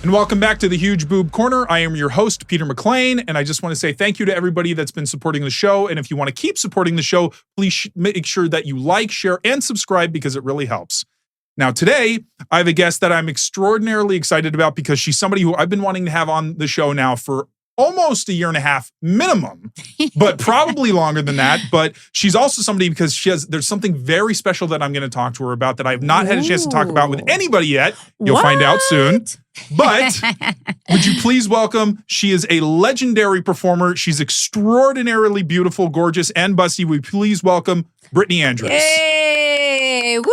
And welcome back to the Huge Boob Corner. I am your host, Peter McLean, and I just want to say thank you to everybody that's been supporting the show. And if you want to keep supporting the show, please make sure that you like, share, and subscribe because it really helps. Now, today, I have a guest that I'm extraordinarily excited about because she's somebody who I've been wanting to have on the show now for almost a year and a half minimum, but probably longer than that. But she's also somebody because there's something very special that I'm going to talk to her about that I've not had a chance to talk about with anybody yet. You'll find out soon. But would you please welcome, she is a legendary performer. She's extraordinarily beautiful, gorgeous, and busty. Would you please welcome Brittany Andrews. Yay! Woo!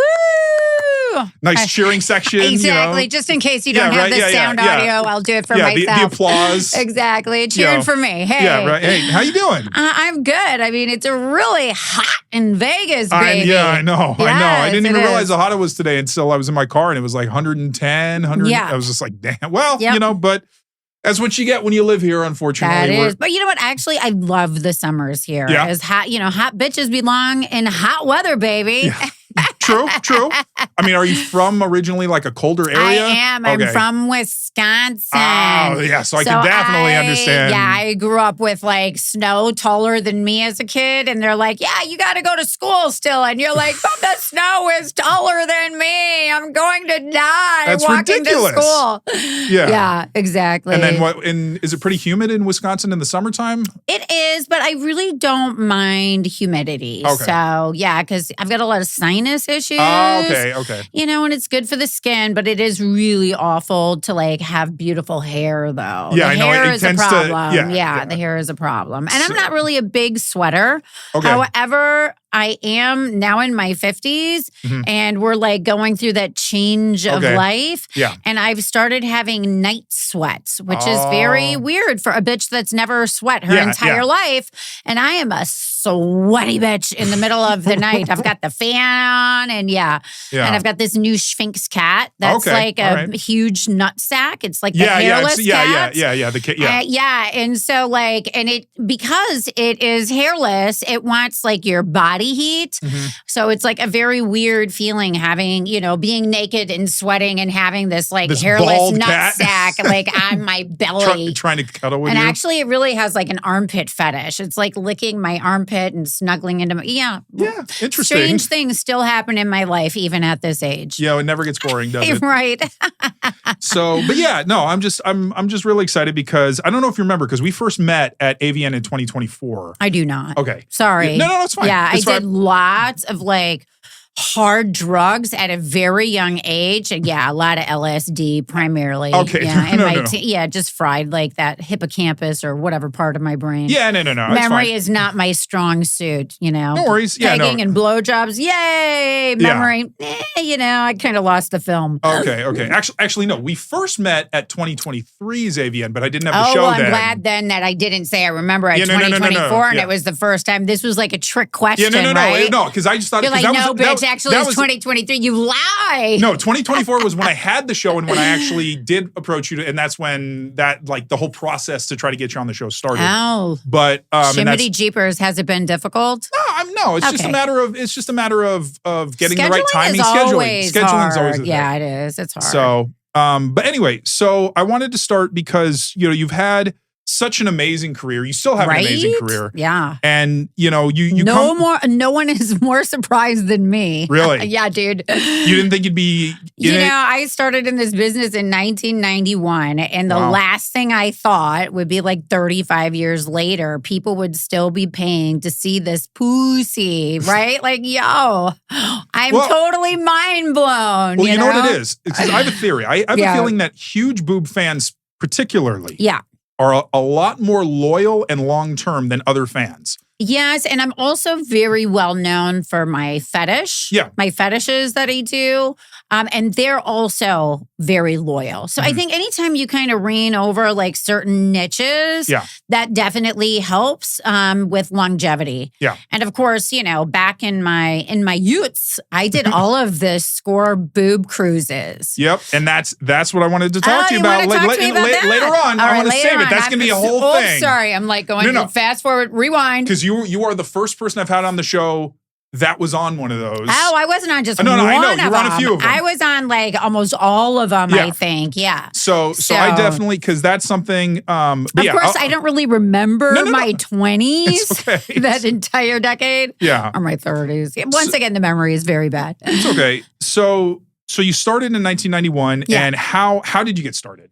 Nice cheering section. Exactly. Just in case you don't have the sound audio, I'll do it for myself. The applause. Exactly. Cheering for me. Hey. Yeah, right. Hey, how you doing? I'm good. I mean, it's really hot in Vegas, baby. I know. Yes, I didn't even realize how hot it was today until I was in my car and it was like 110, 100. Yeah. I was just like, damn. Well, but that's what you get when you live here, unfortunately. That is. But you know what? Actually, I love the summers here. Yeah. As hot, hot bitches belong in hot weather, baby. Yeah. True. I mean, are you from originally like a colder area? I am. Okay. I'm from Wisconsin. Oh, yeah. So I can definitely understand. Yeah, I grew up with like snow taller than me as a kid. And they're like, yeah, you got to go to school still. And you're like, but the snow is taller than me. I'm going to die That's walking ridiculous. to school. Yeah, exactly. And then is it pretty humid in Wisconsin in the summertime? It is, but I really don't mind humidity. Okay. So, yeah, because I've got a lot of sinus issues. Oh, okay. And it's good for the skin, but it is really awful to like have beautiful hair though. Yeah, the I know. hair It is a tends problem. to, The hair is a problem. And I'm not really a big sweater. Okay. However, I am now in my 50s and we're like going through that change of life. Yeah. And I've started having night sweats, which is very weird for a bitch that's never sweat her entire life. And I am a sweaty bitch in the middle of the night. I've got the fan on and and I've got this new Sphinx cat that's like a huge nut sack. It's like the hairless cat. And so because it is hairless, it wants like your body heat. So it's like a very weird feeling having, being naked and sweating and having this hairless nut sack like on my belly. Trying to cuddle with you. And actually it really has like an armpit fetish. It's like licking my armpit and snuggling into my, interesting. Strange things still happen in my life even at this age. Yeah, it never gets boring, does it? Right. So, but I'm just really excited because I don't know if you remember because we first met at AVN in 2024. I do not. Okay. Sorry. No, it's fine. Yeah, it's I did lots of hard drugs at a very young age. And a lot of LSD primarily. Okay. Yeah, just fried like that hippocampus or whatever part of my brain. Yeah, no. Memory is not my strong suit, No worries. Pegging and blowjobs. Yay. Memory. I kind of lost the film. Okay. Actually, no. We first met at 2023's AVN, but I didn't have the show then. I'm glad then that I didn't say I remember at 2024 and it was the first time. This was like a trick question, right? No, because I just thought... You're like, no, bitch, actually it's 2023. You lie. No, 2024 was when I had the show and when I actually did approach you, and that's when the whole process to try to get you on the show started. Oh. But... Shimmity Jeepers, has it been difficult? No, it's just a matter of getting the right timing. Scheduling is always the thing. It is. It's hard. So, but anyway, so I wanted to start because, you've had such an amazing career. You still have an amazing career. Yeah. And, no one is more surprised than me. Really? Yeah, dude. You didn't think you'd be I started in this business in 1991, and the last thing I thought would be 35 years later, people would still be paying to see this pussy, right? I'm totally mind blown. Well, you know what it is? Because I have a theory. I have a feeling that huge boob fans particularly are a lot more loyal and long-term than other fans. Yes, and I'm also very well known for my fetish. Yeah. My fetishes that I do. And they're also very loyal. So I think anytime you kind of rein over certain niches, that definitely helps with longevity. Yeah. And of course, back in my youths, I did all of the score boob cruises. Yep. And that's what I wanted to talk to you about. Later on. I want to save it. That's going to be a whole thing. Sorry. I'm going fast forward, rewind. Because you are the first person I've had on the show that was on one of those. Oh, I wasn't on just one I know. You of were on them. a few of them. I was on like almost all of them, I think. Yeah. So I definitely, because that's something. Of course, I don't really remember my 20s, that entire decade. Yeah. Or my 30s. Once again, the memory is very bad. It's okay. So you started in 1991, and how did you get started?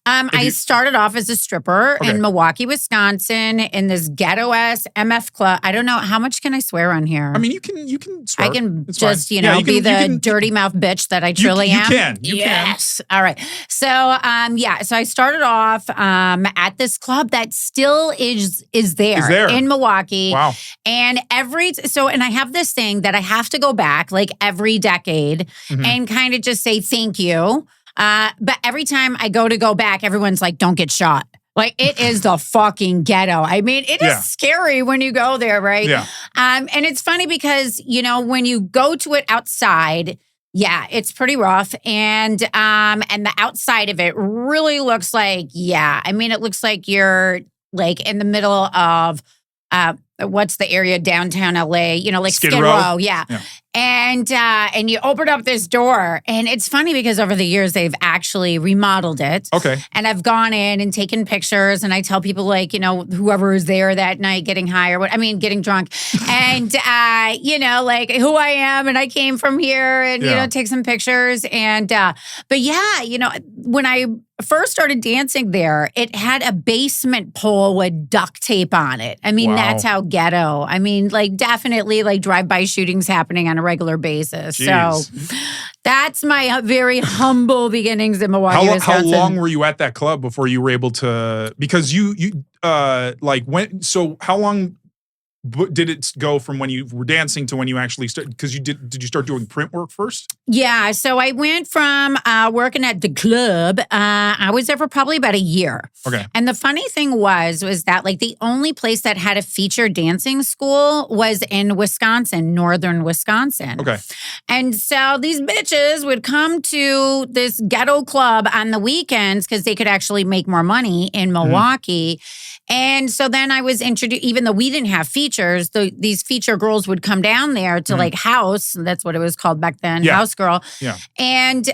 I started off as a stripper in Milwaukee, Wisconsin, in this ghetto-ass MF club. I don't know, how much can I swear on here? I mean, you can swear. I can it's just, fine. be the dirty mouth bitch that I truly am. You yes. All right. So, so I started off at this club that still is there in Milwaukee. Wow. And and I have this thing that I have to go back like every decade and kind of just say thank you. But every time I go back, everyone's like, don't get shot. Like, it is the fucking ghetto. I mean, it is scary when you go there, right? Yeah. And it's funny because, when you go to it outside, it's pretty rough. And the outside of it really looks like, it looks like you're like in the middle of, what's the area downtown LA? Like Skid Row. Yeah. And you open up this door, and it's funny because over the years they've actually remodeled it. Okay. And I've gone in and taken pictures, and I tell people like, whoever is there that night getting high getting drunk, and like who I am, and I came from here, and take some pictures, and but when I first started dancing there, it had a basement pole with duct tape on it. I mean, that's how ghetto. I mean, like definitely like drive-by shootings happening on a regular basis. Jeez. So that's my very humble beginnings in Milwaukee, Wisconsin. How long were you at that club before you were able to? Because how long did it go from when you were dancing to when you actually started? Because did you start doing print work first? Yeah, so I went from working at the club. I was there for probably about a year. Okay. And the funny thing was that like the only place that had a feature dancing school was in Wisconsin, northern Wisconsin. Okay. And so these bitches would come to this ghetto club on the weekends because they could actually make more money in Milwaukee. And so then I was introduced, even though we didn't have features, these feature girls would come down there to like house. That's what it was called back then, house girl. Yeah. And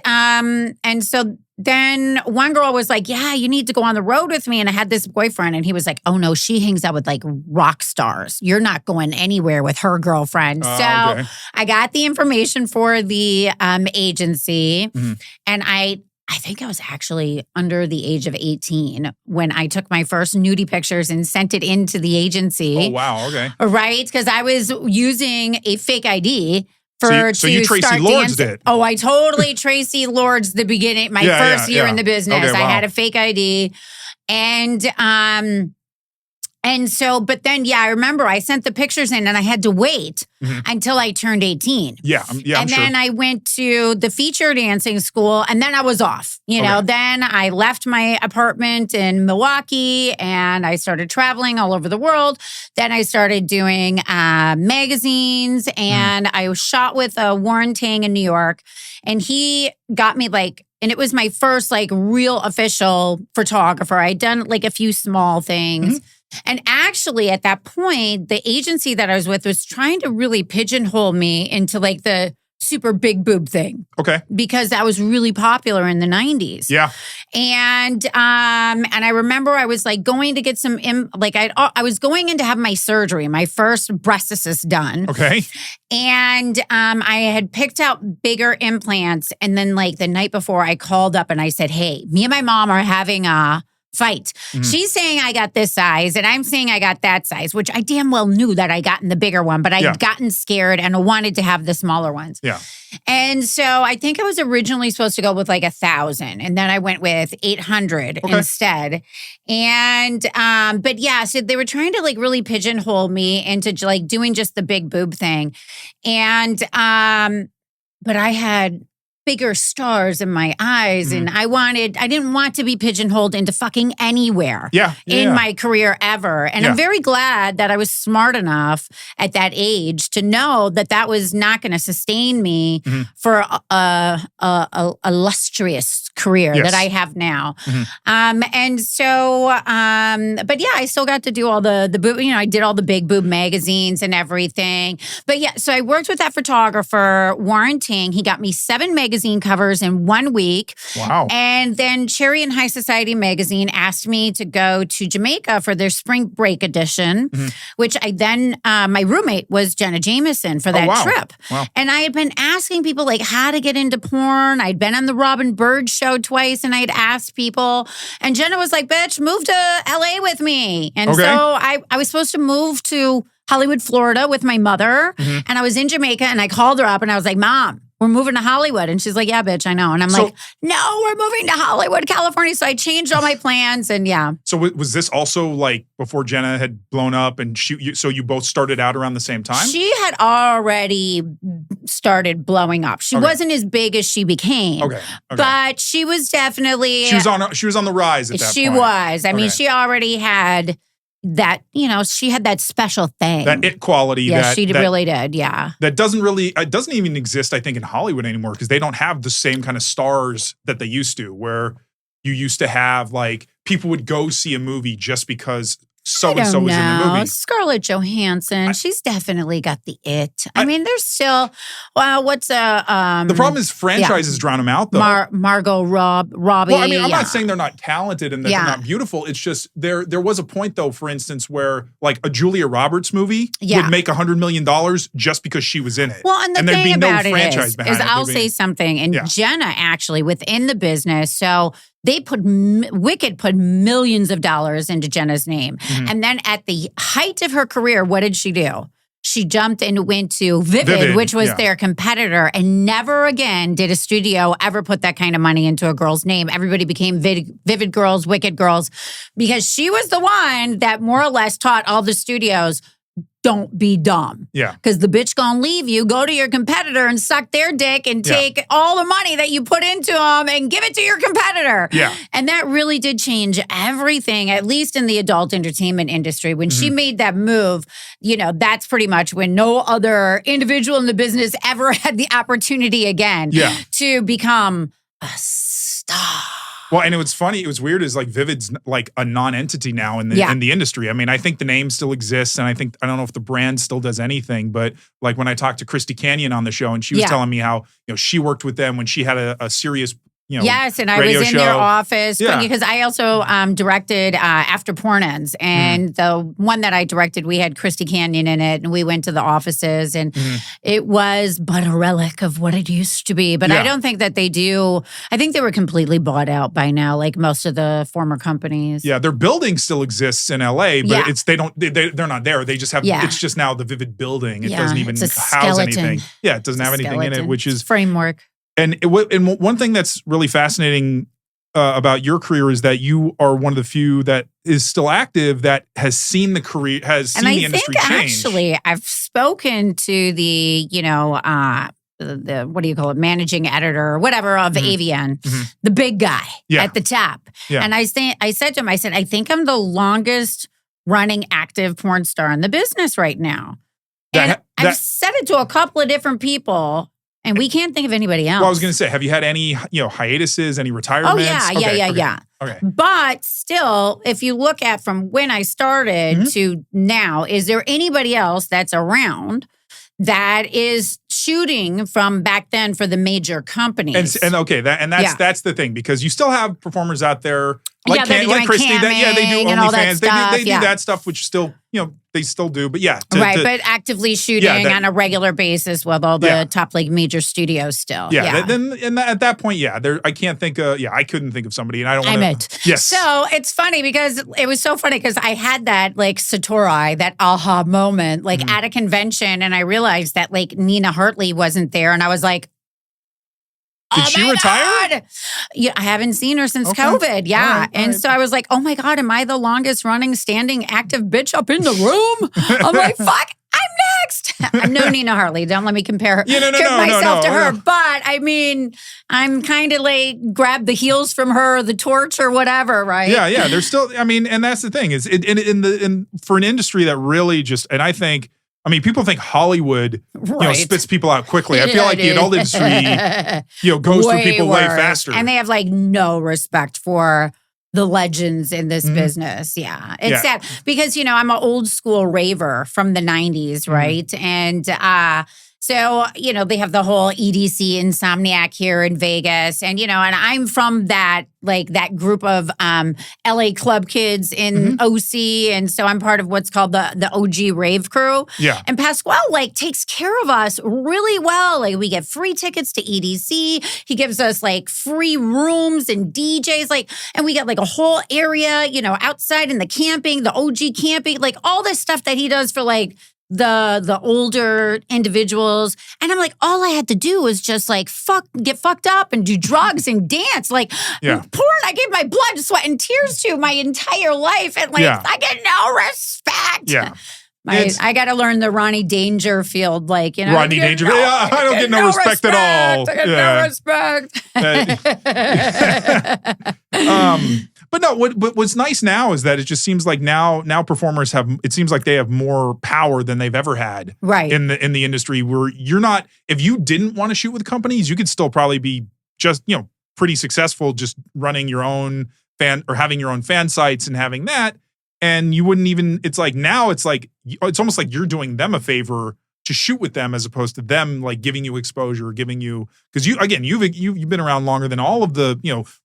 so then one girl was like, yeah, you need to go on the road with me. And I had this boyfriend, and he was like, oh no, she hangs out with like rock stars. You're not going anywhere with her girlfriend. So I got the information for the agency, and I think I was actually under the age of 18 when I took my first nudie pictures and sent it into the agency. Oh, wow. Okay. Right? Because I was using a fake ID so you Tracy Lords did. Oh, I totally Tracy Lords the beginning, my first year in the business. Okay, wow. I had a fake ID. And so, but then, I remember I sent the pictures in, and I had to wait until I turned 18. Yeah, and I'm then sure. I went to the feature dancing school, and then I was off. Then I left my apartment in Milwaukee, and I started traveling all over the world. Then I started doing magazines, and I was shot with Warren Tang in New York, and he got me and it was my first real official photographer. I'd done a few small things. And actually, at that point, the agency that I was with was trying to really pigeonhole me into the super big boob thing. Okay. Because that was really popular in the 90s. Yeah. And I remember I was going to get some I was going in to have my surgery, my first breast assist done. Okay. And I had picked out bigger implants, and then the night before I called up and I said, "Hey, me and my mom are having a fight." She's saying I got this size, and I'm saying I got that size, which I damn well knew that I got in the bigger one, but I'd gotten scared and wanted to have the smaller ones. Yeah. And so I think I was originally supposed to go with 1,000, and then I went with 800 instead. And but so they were trying to really pigeonhole me into doing just the big boob thing. And but I had bigger stars in my eyes, and I didn't want to be pigeonholed into fucking anywhere in my career ever. And I'm very glad that I was smart enough at that age to know that that was not going to sustain me for a illustrious career that I have now. And so, but yeah, I still got to do all the boob, I did all the big boob magazines and everything. But yeah, so I worked with that photographer, Warren Ting. He got me 7 magazine covers in 1 week. Wow. And then Cherry and High Society magazine asked me to go to Jamaica for their spring break edition, which I then, my roommate was Jenna Jameson for that trip. Wow. And I had been asking people like how to get into porn. I'd been on the Robin Bird show twice and I'd asked people. And Jenna was like, bitch, move to LA with me. And so I was supposed to move to Hollywood, Florida with my mother. And I was in Jamaica and I called her up and I was like, Mom, we're moving to Hollywood. And she's like, yeah, bitch, I know. And I'm like, no, we're moving to Hollywood, California. So I changed all my plans and yeah. So was this also like before Jenna had blown up and so you both started out around the same time? She had already started blowing up. She wasn't as big as she became. But she was definitely. She was on the rise at that point. She was. I mean, she already had that, she had that special thing. That it quality. Yeah, she really did, yeah. That it doesn't even exist, I think, in Hollywood anymore because they don't have the same kind of stars that they used to, where you used to have, like, people would go see a movie just because so-and-so was in the movie. Scarlett Johansson, she's definitely got the it. I mean, there's still, what's the problem is franchises drown them out, though. Margot Robbie. Well, I mean, I'm not saying they're not talented and that they're not beautiful. It's just there was a point, though, for instance, where like a Julia Roberts movie would make $100 million just because she was in it. Well, and the thing about it is I'll say something, and Yeah. Jenna actually within the business, so they Wicked put millions of dollars into Jenna's name. And then at the height of her career, what did she do? She jumped and went to Vivid, which was their competitor, and never again did a studio ever put that kind of money into a girl's name. Everybody became Vivid girls, Wicked girls, because she was the one that more or less taught all the studios, don't be dumb. Yeah. Because the bitch gonna leave you, go to your competitor and suck their dick and take all the money that you put into them and give it to your competitor. Yeah. And that really did change everything, at least in the adult entertainment industry. When she made that move, that's pretty much when no other individual in the business ever had the opportunity again to become a star. Well, and it was funny. It was weird. Is like Vivid's like a non-entity now in the industry. I mean, I think the name still exists, and I don't know if the brand still does anything. But like when I talked to Christy Canyon on the show, and she was telling me how she worked with them when she had a serious. Yes, and I was in their office because I also directed After Porn Ends, and the one that I directed, we had Christy Canyon in it, and we went to the offices, and it was but a relic of what it used to be. But I don't think that they do. I think they were completely bought out by now, like most of the former companies. Yeah, their building still exists in LA, but they're not there. They just have it's just now the Vivid building. It doesn't even house anything. Yeah, it doesn't have anything in it, which is framework. And one thing that's really fascinating about your career is that you are one of the few that is still active that has seen the career, the industry change. Actually, I've spoken to the, the what do you call it, managing editor or whatever of AVN, the big guy at the top. Yeah. And I said to him, I think I'm the longest running active porn star in the business right now. And I've said it to a couple of different people. And we can't think of anybody else. Well, I was going to say, have you had any, hiatuses, any retirements? Oh, yeah. Okay. But still, if you look at from when I started to now, is there anybody else that's around that is shooting from back then for the major companies? That's the thing, because you still have performers out there like Christy, they do OnlyFans. They do that that stuff, which still, they still do. But but actively shooting on a regular basis with all the top league major studios still. At that point, I can't think I couldn't think of somebody, and I don't want to. Yes. So it's funny because it was so funny because I had that like Satori, that aha moment, like at a convention, and I realized that like Nina Hartley wasn't there, and I was like, did she retire? God. Yeah, I haven't seen her since COVID. Yeah. All right. So I was like, oh my God, am I the longest running standing active bitch up in the room? I'm like, fuck, I'm next. I'm no Nina Hartley. Don't let me compare myself to her. But I mean, I'm kind of like grab the heels from her, the torch or whatever, right? Yeah. There's still, and that's the thing is for an industry that really just, and I think, I mean, people think Hollywood, spits people out quickly. I feel like the adult industry, goes through people way faster. And they have like no respect for the legends in this business. Yeah. It's sad because, I'm an old school raver from the 90s, right? And, so, they have the whole EDC Insomniac here in Vegas. And, and I'm from that group of LA club kids in OC. And so I'm part of what's called the OG rave crew. Yeah. And Pasquale takes care of us really well. Like we get free tickets to EDC. He gives us free rooms and DJs, and we get a whole area, outside in the camping, the OG camping, all this stuff that he does for the older individuals. And I'm all I had to do was just get fucked up and do drugs and dance. Porn, I gave my blood, sweat, and tears to my entire life. And I get no respect. Yeah. I got to learn the Ronnie Dangerfield, Rodney Dangerfield. I don't get no respect at all. I get no respect. But no, what's nice now is that it just seems like now performers it seems like they have more power than they've ever had in the industry, where if you didn't want to shoot with companies, you could still probably be just, pretty successful just running your own fan or having your own fan sites and having that. And you wouldn't even, it's almost like you're doing them a favor to shoot with them as opposed to them giving you exposure, because you've been around longer than all of the,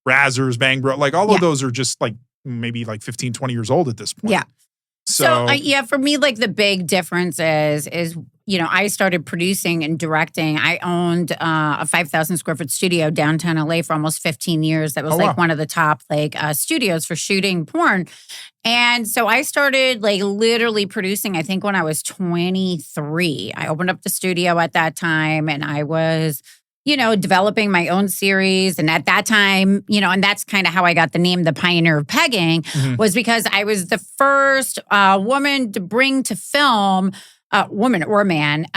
Razzers, Bang Bro, all of those are just maybe 15, 20 years old at this point. Yeah. So for me, the big difference is, I started producing and directing. I owned a 5,000 square foot studio downtown LA for almost 15 years. That was one of the top studios for shooting porn. And so I started literally producing, I think when I was 23. I opened up the studio at that time and I was, developing my own series. And at that time, and that's kind of how I got the name, the Pioneer of Pegging, was because I was the first woman to bring to film, woman or man,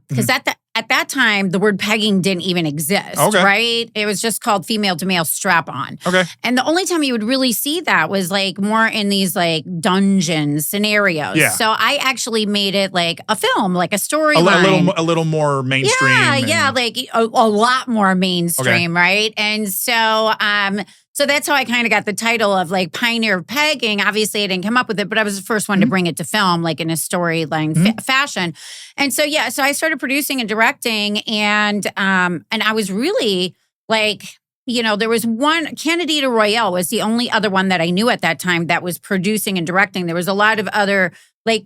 because at that time, the word pegging didn't even exist, right? It was just called female to male strap-on. Okay. And the only time you would really see that was more in these dungeon scenarios. Yeah. So I actually made it a film, a storyline. A little more mainstream. Yeah, a lot more mainstream, right? And so so that's how I kind of got the title of Pioneer of Pegging. Obviously, I didn't come up with it, but I was the first one to bring it to film, in a storyline fashion. And so, so I started producing and directing, and I was really there was one, Candidata Royale was the only other one that I knew at that time that was producing and directing. There was a lot of other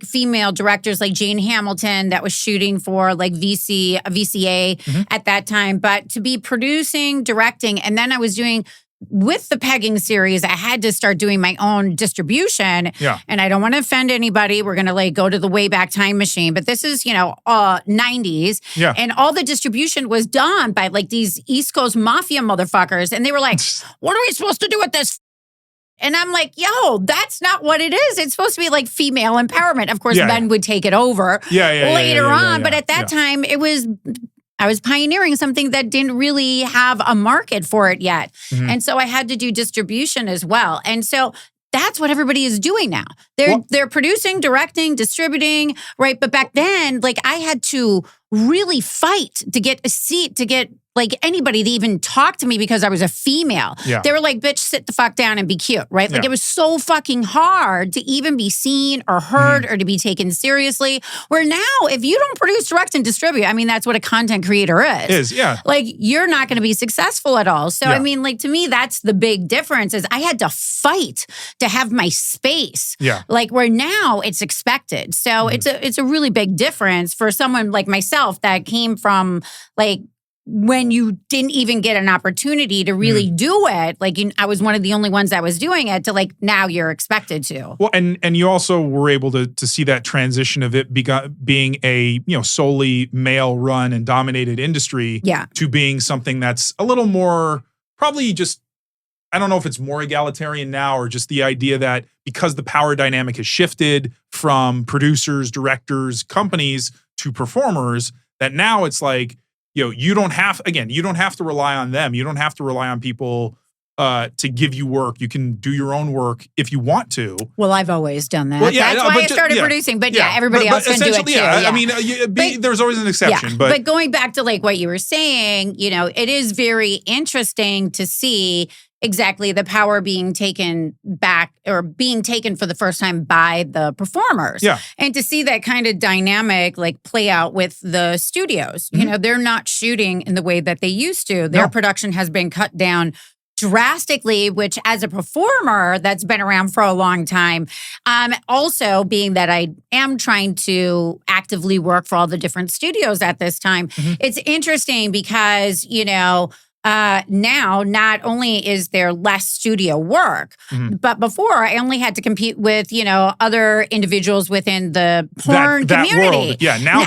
female directors like Jane Hamilton that was shooting for VCA at that time. But to be producing, directing, and then I was doing, with the pegging series, I had to start doing my own distribution. Yeah. And I don't want to offend anybody. We're going to go to the Wayback Time Machine. But this is, 90s. Yeah. And all the distribution was done by these East Coast mafia motherfuckers. And they were like, what are we supposed to do with this? And I'm like, yo, that's not what it is. It's supposed to be female empowerment. Of course, men would take it over later on. But at that time, I was pioneering something that didn't really have a market for it yet. And so I had to do distribution as well. And so that's what everybody is doing now. They're producing, directing, distributing, right? But back then, I had to really fight to get a seat, to get anybody to even talk to me because I was a female. Yeah. They were like, bitch, sit the fuck down and be cute, right? Yeah. It was so fucking hard to even be seen or heard or to be taken seriously. Where now, if you don't produce, direct, and distribute, that's what a content creator is. You're not going to be successful at all. So, to me, that's the big difference is I had to fight to have my space. Yeah. Where now it's expected. So it's a really big difference for someone like myself that came from when you didn't even get an opportunity to really do it, I was one of the only ones that was doing it, to now you're expected to. Well, and you also were able to see that transition of it being a solely male run and dominated industry to being something that's a little more probably just, I don't know if it's more egalitarian now or just the idea that because the power dynamic has shifted from producers, directors, companies to performers, that now it's you don't have to rely on them. You don't have to rely on people to give you work. You can do your own work if you want to. Well, I've always done that. Well, yeah, that's why I started producing. But everybody else can do it too. Yeah. I mean, there's always an exception. But going back to like what you were saying, it is very interesting to see exactly the power being taken back or being taken for the first time by the performers. Yeah. And to see that kind of dynamic like play out with the studios. Mm-hmm. They're not shooting in the way that they used to. Their production has been cut down drastically, which as a performer that's been around for a long time, also being that I am trying to actively work for all the different studios at this time, it's interesting because, now not only is there less studio work, but before I only had to compete with, other individuals within the porn community. World. Yeah, now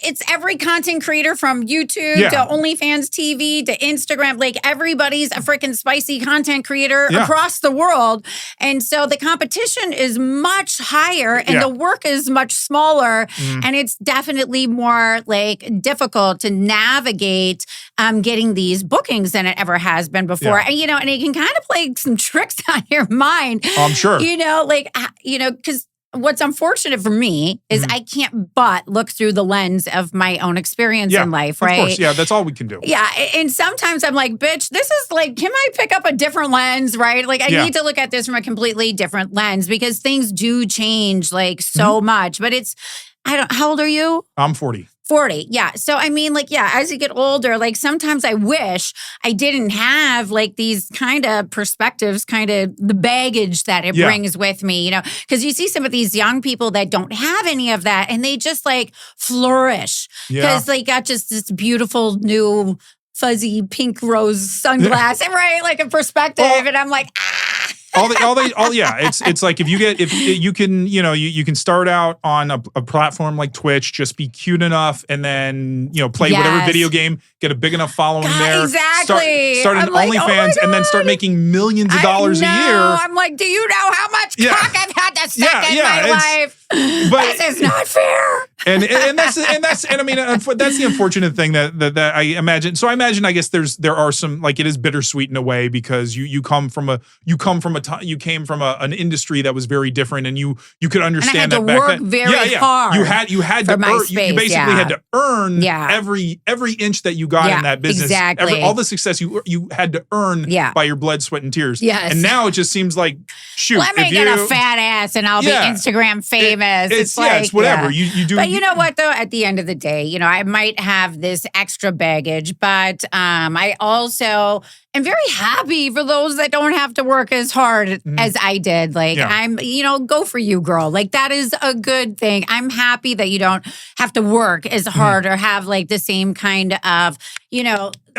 it's every content creator from YouTube to OnlyFans TV to Instagram. Like everybody's a freaking spicy content creator across the world. And so the competition is much higher and the work is much smaller. And it's definitely more like difficult to navigate getting these bookings than it ever has been before. And, and it can kind of play some tricks on your mind. I'm sure. Because what's unfortunate for me is I can't but look through the lens of my own experience in life, right? Of course, yeah, that's all we can do. Yeah, and sometimes I'm like, bitch, this is like, can I pick up a different lens, right? Like, I need to look at this from a completely different lens because things do change like so much. But how old are you? I'm 40. 40. Yeah. So, I mean, like, as you get older, like sometimes I wish I didn't have like these kind of perspectives, kind of the baggage that it brings with me, because you see some of these young people that don't have any of that and they just like flourish because they got just this beautiful new fuzzy pink rose sunglass, right? Like a perspective. And I'm like, It's like if you can start out on a platform like Twitch, just be cute enough and then, play whatever video game, get a big enough following there. Exactly. Start an OnlyFans and then start making millions of dollars a year. I'm like, do you know how much cock I've had to suck in my life? But this is not fair. And that's I mean, that's the unfortunate thing that I imagine. So I guess there are some, like, it is bittersweet in a way because you came from an industry that was very different and you could understand that back then. Very hard. You had to earn, you basically had to earn every inch that you got in that business. Exactly. All the success you had to earn by your blood, sweat, and tears. Yes. And now it just seems like, shoot, let me get a fat ass and I'll be Instagram famous. It's like, it's whatever. You do. But you know what though? At the end of the day, I might have this extra baggage, but I also am very happy for those that don't have to work as hard as I did. Like I'm, go for you, girl. Like that is a good thing. I'm happy that you don't have to work as hard or have like the same kind of,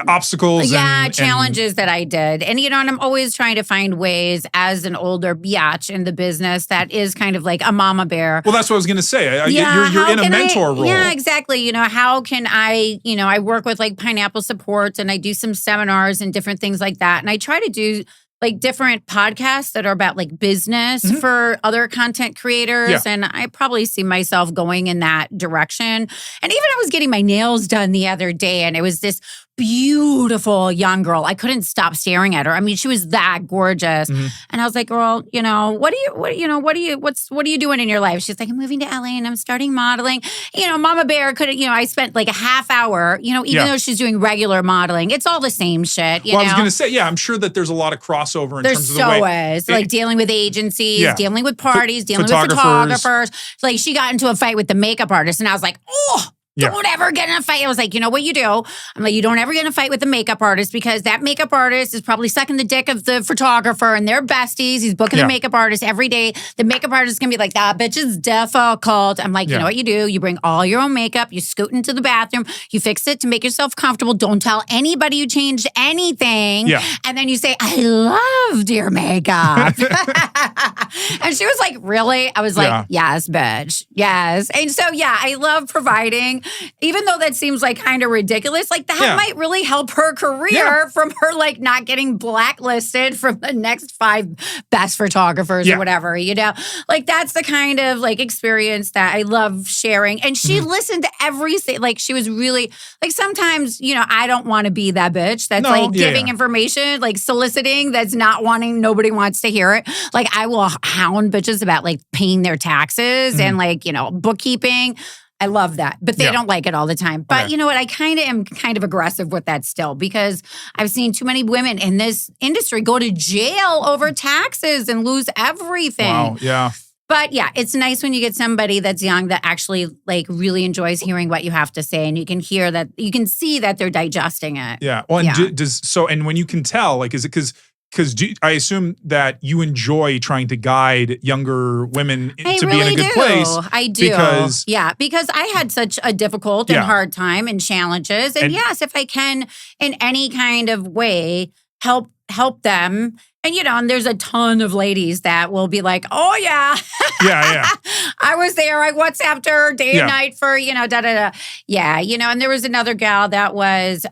obstacles challenges that I did. And, and I'm always trying to find ways as an older biatch in the business that is kind of like a mama bear. Well, that's what I was going to say. You're in a mentor role. Yeah, exactly. How can I, I work with like Pineapple Support and I do some seminars and different things like that. And I try to do like different podcasts that are about like business for other content creators. Yeah. And I probably see myself going in that direction. And even I was getting my nails done the other day and it was this beautiful young girl. I couldn't stop staring at her. I mean, she was that gorgeous. And I was like, girl, what are you doing in your life? She's like, I'm moving to LA and I'm starting modeling. Mama Bear I spent like a half hour, even though she's doing regular modeling, it's all the same shit. I was going to say, I'm sure that there's a lot of crossover in terms of the way. There so is. Like dealing with agencies, dealing with parties, dealing with photographers. Like she got into a fight with the makeup artist and I was like, oh, don't ever get in a fight. I was like, you know what you do? I'm like, you don't ever get in a fight with the makeup artist because that makeup artist is probably sucking the dick of the photographer and they're besties. He's booking the makeup artist every day. The makeup artist is going to be like, that bitch is difficult. I'm like, you know what you do? You bring all your own makeup. You scoot into the bathroom. You fix it to make yourself comfortable. Don't tell anybody you changed anything. Yeah. And then you say, I loved your makeup. And she was like, really? I was like, yes, bitch. Yes. And so, I love providing even though that seems like kind of ridiculous, like that might really help her career from her like not getting blacklisted from the next 5 best photographers or whatever, you know? Like that's the kind of like experience that I love sharing. And she listened to everything. Like she was really like sometimes, you know, I don't want to be that bitch that's like giving information, like soliciting, that's not wanting, nobody wants to hear it. Like I will hound bitches about like paying their taxes and like, you know, bookkeeping. I love that, but they don't like it all the time. But you know what? I kind of am kind of aggressive with that still because I've seen too many women in this industry go to jail over taxes and lose everything. Wow, yeah. But yeah, it's nice when you get somebody that's young that actually like really enjoys hearing what you have to say, and you can hear that, you can see that they're digesting it. Yeah. Well, and and when you can tell, like, is it because I assume that you enjoy trying to guide younger women to be in a good place. I do. Because I had such a difficult and hard time and challenges. And yes, if I can in any kind of way help them. And, you know, and there's a ton of ladies that will be like, oh, yeah. I was there. I WhatsApped her day and night for, you know, da-da-da. Yeah, you know, and there was another gal that was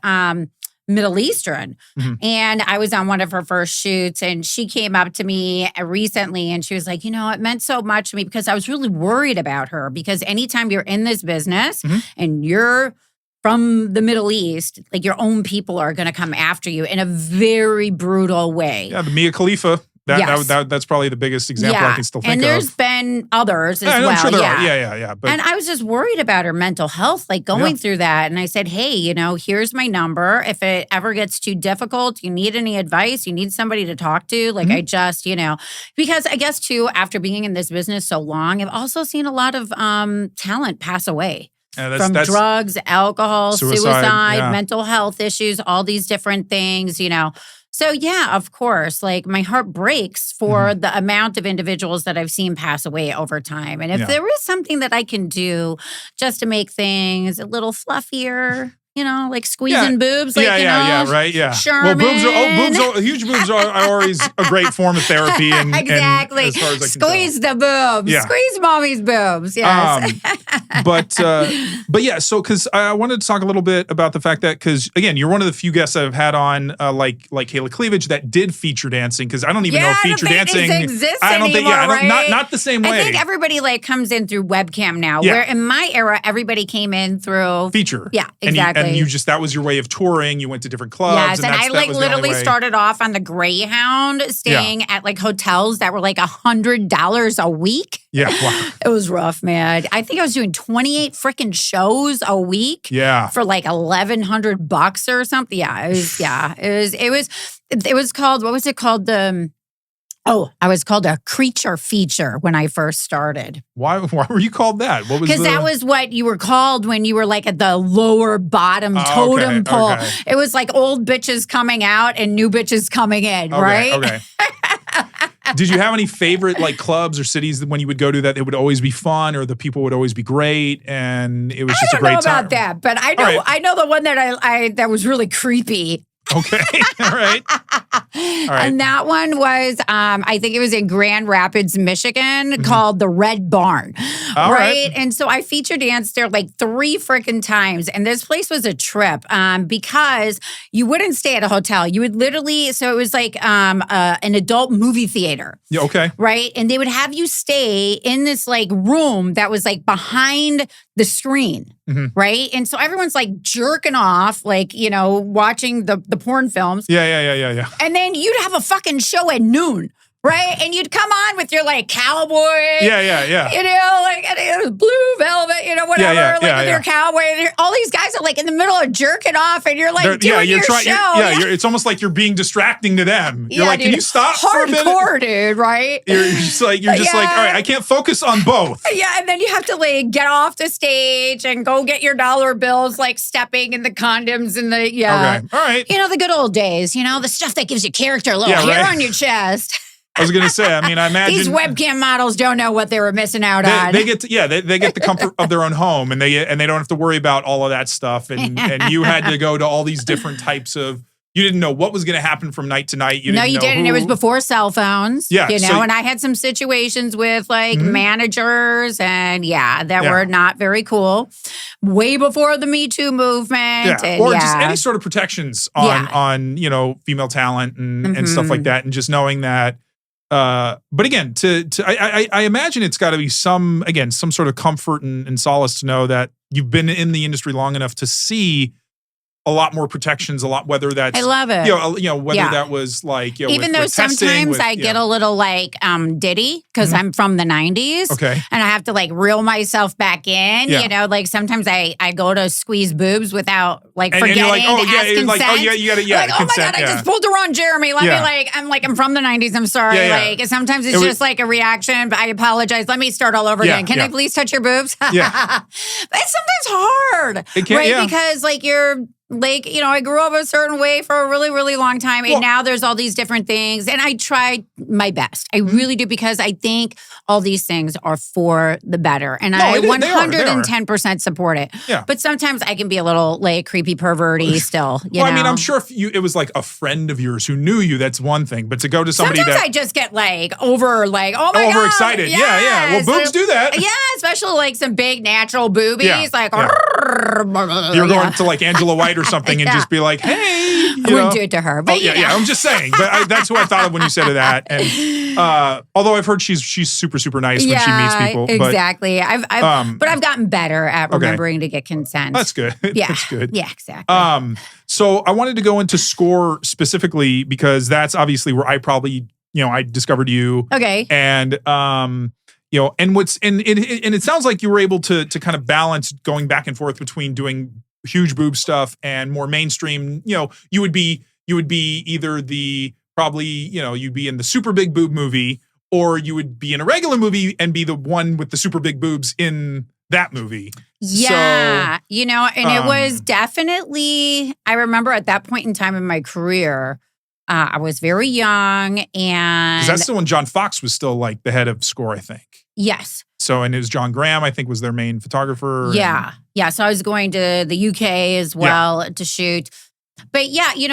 Middle Eastern. And I was on one of her first shoots and she came up to me recently and she was like, you know, it meant so much to me because I was really worried about her because anytime you're in this business and you're from the Middle East, like your own people are going to come after you in a very brutal way. Yeah, the Mia Khalifa. That's probably the biggest example I can still think of. And there's been others as well. I'm sure there are. Yeah. And I was just worried about her mental health, like going through that. And I said, hey, you know, here's my number. If it ever gets too difficult, you need any advice, you need somebody to talk to. Like I just, you know, because I guess too, after being in this business so long, I've also seen a lot of talent pass away. From drugs, alcohol, suicide, mental health issues, all these different things, you know. So yeah, of course, like my heart breaks for the amount of individuals that I've seen pass away over time. And if there is something that I can do just to make things a little fluffier, you know, like squeezing boobs. Like, Sherman. Well, huge boobs are always a great form of therapy. And, exactly. And as far as I can squeeze the boobs. Yeah. Squeeze mommy's boobs. Yes. But yeah, so because I wanted to talk a little bit about the fact that, because again, you're one of the few guests I've had on, like Kayla Cleavage, that did feature dancing. Because I don't even know if feature dancing exists I don't anymore, think, not the same way. I think everybody like comes in through webcam now. Where in my era, everybody came in through feature. Yeah, exactly. And you just, that was your way of touring. You went to different clubs. Yes, and I like literally started off on the Greyhound, staying at like hotels that were like $100 a week. Yeah, wow. It was rough, man. I think I was doing 28 freaking shows a week. Yeah, for like $1,100 or something. Yeah, it was called, what was it called? I was called a creature feature when I first started. Why were you called that? What was Because that was what you were called when you were like at the lower bottom totem pole. Okay. It was like old bitches coming out and new bitches coming in, right? Okay. Did you have any favorite like clubs or cities that when you would go to that it would always be fun or the people would always be great and it was just a great time? I don't know about that, but I know the one that I that was really creepy. Okay. All right. And that one was, I think it was in Grand Rapids, Michigan, called the Red Barn. Right? And so I feature danced there like 3 freaking times. And this place was a trip because you wouldn't stay at a hotel. You would literally, so it was like an adult movie theater. Yeah, okay. Right? And they would have you stay in this like room that was like behind the screen. Right? And so everyone's like jerking off, like, you know, watching the porn films. Yeah. And then you'd have a fucking show at noon. Right? And you'd come on with your like cowboy. Yeah. You know, like it was blue velvet, you know, whatever. With your cowboy. And all these guys are like in the middle of jerking off and you're like doing your show. It's almost like you're being distracting to them. You're like, dude, can you stop for a minute? Hardcore, dude, right? You're just like, all right, I can't focus on both. Yeah, and then you have to like get off the stage and go get your dollar bills, like stepping in the condoms and the, Okay, all right. You know, the good old days, you know, the stuff that gives you character, a little hair on your chest. I was going to say, I mean, I imagine these webcam models don't know what they were missing out on. They get the comfort of their own home, and they don't have to worry about all of that stuff. And you had to go to all these different types of You didn't know what was going to happen from night to night. You didn't. It was before cell phones. Yeah. And I had some situations with like managers and that were not very cool. Way before the Me Too movement. Yeah. Or just any sort of protections on female talent and stuff like that. And just knowing that. But again, I imagine it's got to be some sort of comfort and solace to know that you've been in the industry long enough to see a lot more protections, whether that's, I love it. Whether that was like, even though sometimes I get a little like ditty because I'm from the 90s. Okay. And I have to like reel myself back in, like sometimes I go to squeeze boobs without like forgetting to ask consent. Like, you gotta, like, oh my God, I just pulled the wrong Jeremy. Let me I'm from the 90s. I'm sorry. Like sometimes it's just like a reaction, but I apologize. Let me start all over again. Can I please touch your boobs? Yeah. It's sometimes hard. Because like you're, like, I grew up a certain way for a really, really long time. And now there's all these different things. And I tried my best. I really do, because I think all these things are for the better. And I 110% support it. Yeah. But sometimes I can be a little like creepy perverty still. I mean, I'm sure if it was like a friend of yours who knew you, that's one thing. But to go to somebody sometimes I just get like oh my God. Overexcited. Yes. Well, boobs do that. Yeah, especially like some big natural boobies. You're going to like Angela White or something and just be like, hey. I wouldn't do it to her. But I'm just saying. But that's who I thought of when you said that. And although I've heard she's super, super nice when she meets people. Exactly. But I've gotten better at remembering to get consent. That's good. Yeah. That's good. Yeah, exactly. So I wanted to go into score specifically because that's obviously where I probably, I discovered you. Okay. And and it sounds like you were able to kind of balance going back and forth between doing huge boob stuff and more mainstream. You would be either you'd be in the super big boob movie, or you would be in a regular movie and be the one with the super big boobs in that movie. Yeah. So, it was definitely, I remember at that point in time in my career, I was very young, and 'cause that's the when John Fox was still like the head of score, I think. Yes. So, and it was John Graham, I think, was their main photographer. Yeah. Yeah. So I was going to the UK as well to shoot. But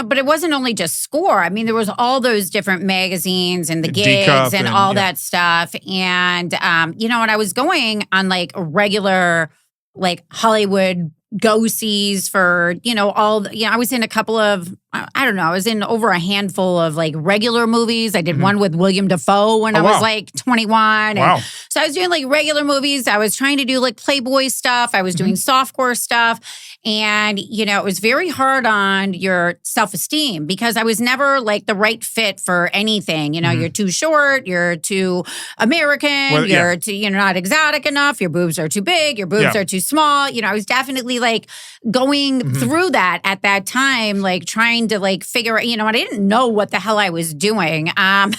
but it wasn't only just score. I mean, there was all those different magazines and the gigs and all that stuff. And, when I was going on like a regular, like Hollywood go-sees for, I was in a couple of, I was in over a handful of like regular movies. I did one with William Dafoe when I was like 21. Wow. And so I was doing like regular movies. I was trying to do like Playboy stuff. I was doing softcore stuff. And, it was very hard on your self-esteem because I was never like the right fit for anything. You're too short, you're too American, you're not exotic enough, your boobs are too big, your boobs are too small. I was definitely like going through that at that time, like trying to like figure out, I didn't know what the hell I was doing. I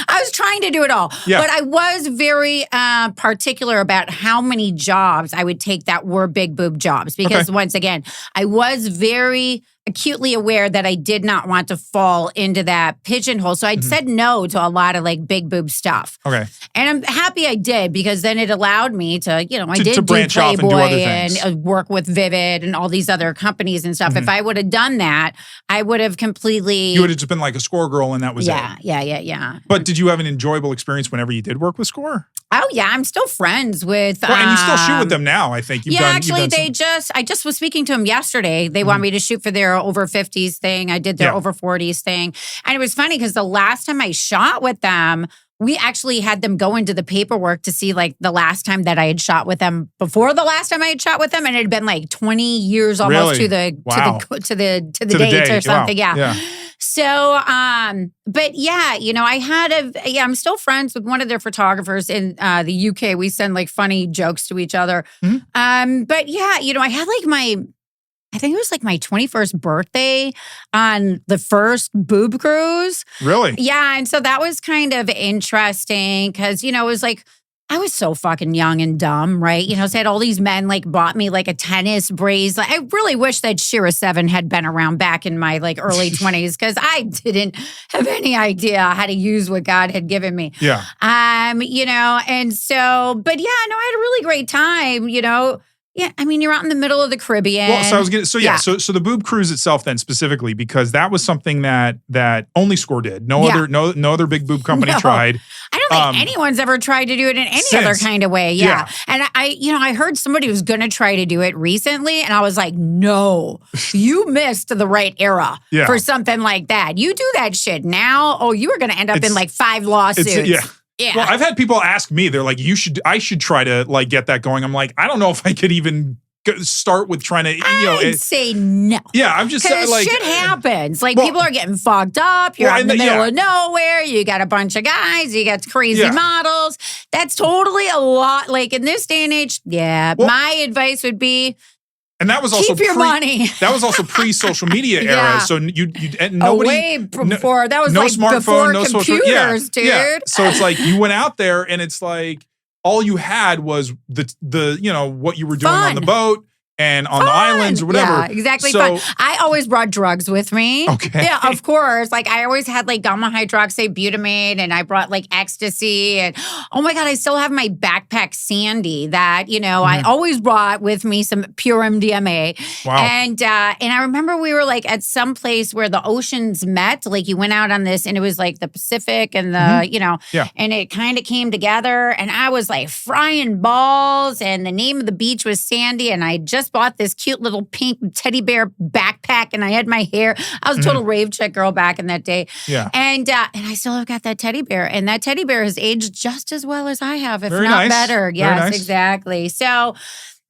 was trying to do it all. Yeah. But I was very particular about how many jobs I would take that were big boob jobs. Because once again, I was very acutely aware that I did not want to fall into that pigeonhole. So I'd said no to a lot of like big boob stuff. Okay. And I'm happy I did, because then it allowed me to, I did to branch do Playboy off and do other things. and work with Vivid and all these other companies and stuff. If I would have done that, I would have completely... You would have just been like a score girl and that was it. Yeah. But did you have an enjoyable experience whenever you did work with score? Oh yeah, I'm still friends with. And you still shoot with them now, I think. I just was speaking to them yesterday. They want me to shoot for their over 50s thing. I did their over 40s thing, and it was funny because the last time I shot with them, we actually had them go into the paperwork to see like the last time that I had shot with them before the last time I had shot with them, and it had been like 20 years almost to the date or something. Wow. Yeah. So, but I'm still friends with one of their photographers in the UK. We send like funny jokes to each other. But I had like I think it was like my 21st birthday on the first boob cruise. Really? Yeah. And so that was kind of interesting because, it was like, I was so fucking young and dumb, right? So I had all these men like bought me like a tennis bracelet. I really wish that Shira 7 had been around back in my like early 20s because I didn't have any idea how to use what God had given me. Yeah. And so, but I had a really great time, Yeah, I mean, you're out in the middle of the Caribbean. Well, so I was gonna. So yeah. So the boob cruise itself, then specifically, because that was something that only Score did. No other big boob company tried. I don't think anyone's ever tried to do it in any other kind of way. Yeah. And I heard somebody was going to try to do it recently, and I was like, no, you missed the right era for something like that. You do that shit now, you are going to end up in like 5 lawsuits. Yeah. Well, I've had people ask me, they're like, I should try to like get that going. I'm like, I don't know if I could even start with trying to, I'd say no. Yeah, I'm just like shit happens. Like people are getting fucked up. You're in the middle of nowhere. You got a bunch of guys. You got crazy models. That's totally a lot. Like in this day and age, my advice would be, and that was also keep your money. That was also pre-social media era. So you nobody way before that was no like smartphone, before no computers, social, dude. Yeah. So it's like you went out there and it's like all you had was the what you were doing on the boat and on the islands or whatever. Yeah, exactly. So, I always brought drugs with me. Okay. Yeah, of course. Like I always had like gamma hydroxybutyrate and I brought like ecstasy and oh my God, I still have my backpack Sandy that, I always brought with me some pure MDMA. Wow. And I remember we were like at some place where the oceans met. Like you went out on this and it was like the Pacific and the, and it kind of came together and I was like frying balls and the name of the beach was Sandy and I just bought this cute little pink teddy bear backpack and I had my hair. I was a total rave chick girl back in that day. Yeah. And I still have got that teddy bear. And that teddy bear has aged just as well as I have, if Very not nice. better. Yes, Very nice. exactly. So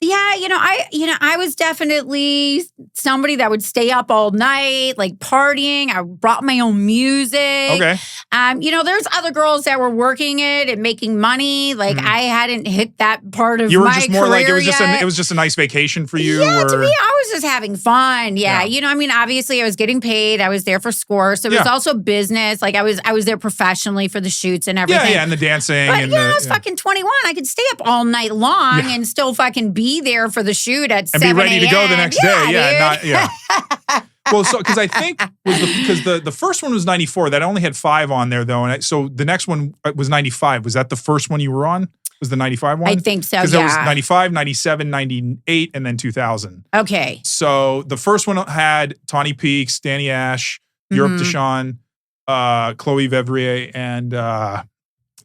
yeah, I was definitely somebody that would stay up all night, like partying. I brought my own music. Okay. There's other girls that were working it and making money. Like I hadn't hit that part of my career. You were just more like yet. it was just a nice vacation for you. Yeah, to me, I was just having fun. Yeah. Obviously I was getting paid. I was there for Score. So it was also business. Like I was there professionally for the shoots and everything. Yeah, and the dancing. But I was fucking 21. I could stay up all night long and still fucking be there for the shoot at 7 and be ready to go the next day. Yeah. Well, so because I think because the first one was 94, that only had 5 on there though, and so the next one was 95. Was that the first one you were on? Was the 95 one? I think so. Because there was 95, 97, 98, and then 2000. Okay. So the first one had Tawny Peaks, Danny Ash, Europe Deshawn, Chloe Vevrier, and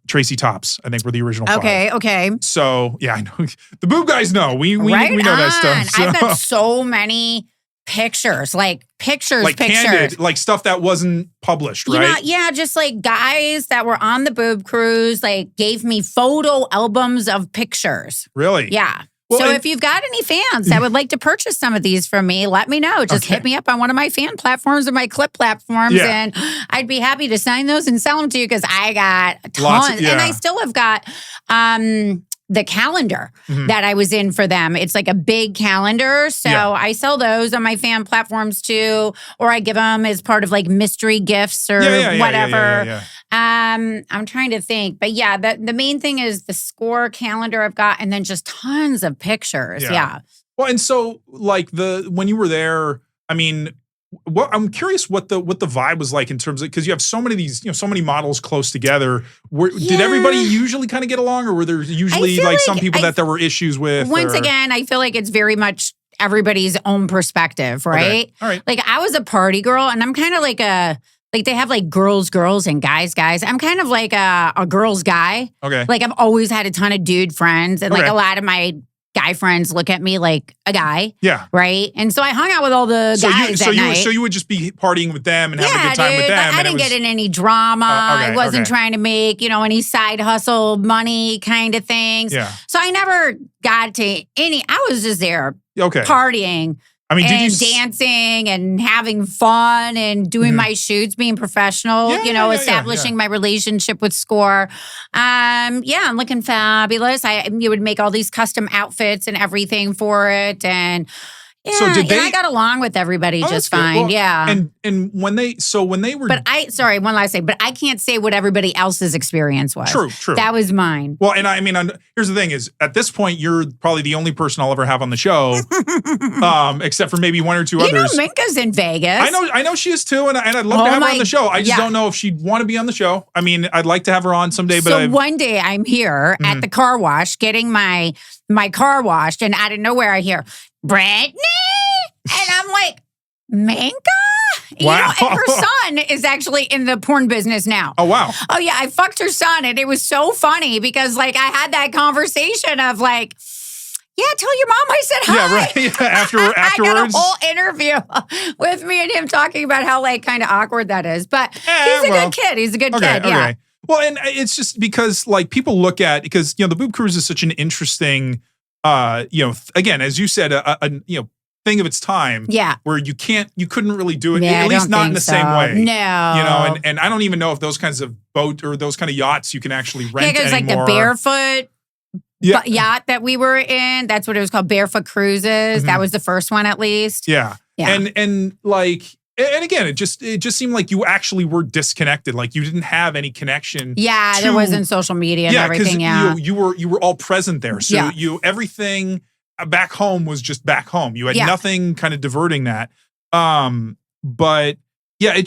Tracy Tops, I think, were the original 5. Okay. So yeah, I know the boob guys know. We know that stuff. So. I've got so many pictures, like candid, like stuff that wasn't published, right? Just like guys that were on the boob cruise, like gave me photo albums of pictures. Really? Yeah. Well, so if you've got any fans that would like to purchase some of these from me, let me know. Just hit me up on one of my fan platforms or my clip platforms, and I'd be happy to sign those and sell them to you because I got tons. And I still have got the calendar that I was in for them. It's like a big calendar. So I sell those on my fan platforms too, or I give them as part of like mystery gifts or whatever. I'm trying to think. But the main thing is the Score calendar I've got and then just tons of pictures. Yeah. Well, and so like when you were there, I mean, I'm curious what the vibe was like in terms of, because you have so many of these, so many models close together. Did everybody usually kind of get along, or were there usually like some people that there were issues with? Once again, I feel like it's very much everybody's own perspective, right? Okay. All right. Like I was a party girl, and I'm kind of like they have like girls and guys. I'm kind of like a girls guy. Okay. Like I've always had a ton of dude friends, and like a lot of my guy friends look at me like a guy. Yeah. Right? And so I hung out with all the guys that night. So you would just be partying with them and having a good time with them. I didn't get in any drama. I wasn't trying to make, any side hustle money kind of things. Yeah. So I never got to I was just there partying. I mean, dancing and having fun and doing my shoots, being professional, establishing my relationship with Score. I'm looking fabulous. You would make all these custom outfits and everything for it. And Yeah, So did they? I got along with everybody just fine. Well, yeah. And when they were. But one last thing, but I can't say what everybody else's experience was. True. That was mine. Well, and I mean, here's the thing is, at this point, you're probably the only person I'll ever have on the show, except for maybe one or two others. You know Minka's in Vegas. I know she is too, and I'd love to have her on the show. I just don't know if she'd want to be on the show. I mean, I'd like to have her on someday, but one day I'm here at the car wash getting my car washed, and out of nowhere I hear, Brittany! And I'm like, Minka? Wow. And her son is actually in the porn business now. Oh, wow. Oh, yeah. I fucked her son. And it was so funny because, I had that conversation of, yeah, tell your mom I said hi. Yeah, right. Yeah, afterwards. I got a whole interview with me and him talking about how, kind of awkward that is. But he's a good kid. He's a good kid, yeah. Okay. Well, and it's just because, people look at, because, the Boob Cruise is such an interesting, again, as you said, a thing of its time. Yeah. Where you couldn't really do it, at least not in the same way. No. And I don't even know if those kinds of boat or those kind of yachts you can actually rent anymore. Yeah, because the barefoot yacht that we were in, that's what it was called, Barefoot Cruises. Mm-hmm. That was the first one, at least. Yeah. And again, it just seemed like you actually were disconnected. Like you didn't have any connection. Yeah, there wasn't social media and everything. Yeah, you were all present there. So everything back home was just back home. You had nothing kind of diverting that. But yeah, I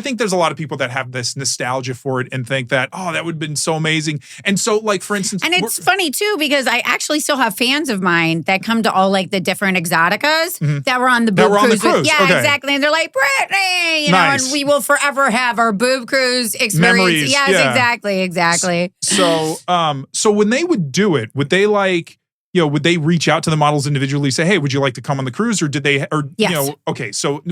think there's a lot of people that have this nostalgia for it and think that, oh, that would have been so amazing. And so, for instance, and it's funny too, because I actually still have fans of mine that come to all the different exoticas that were on the boob cruise. Yeah, exactly. And they're like, Brittany, you know, and we will forever have our boob cruise experience. Memories, yes, exactly. So when they would do it, would they would they reach out to the models individually, say, hey, would you like to come on the cruise? Or did they, okay, so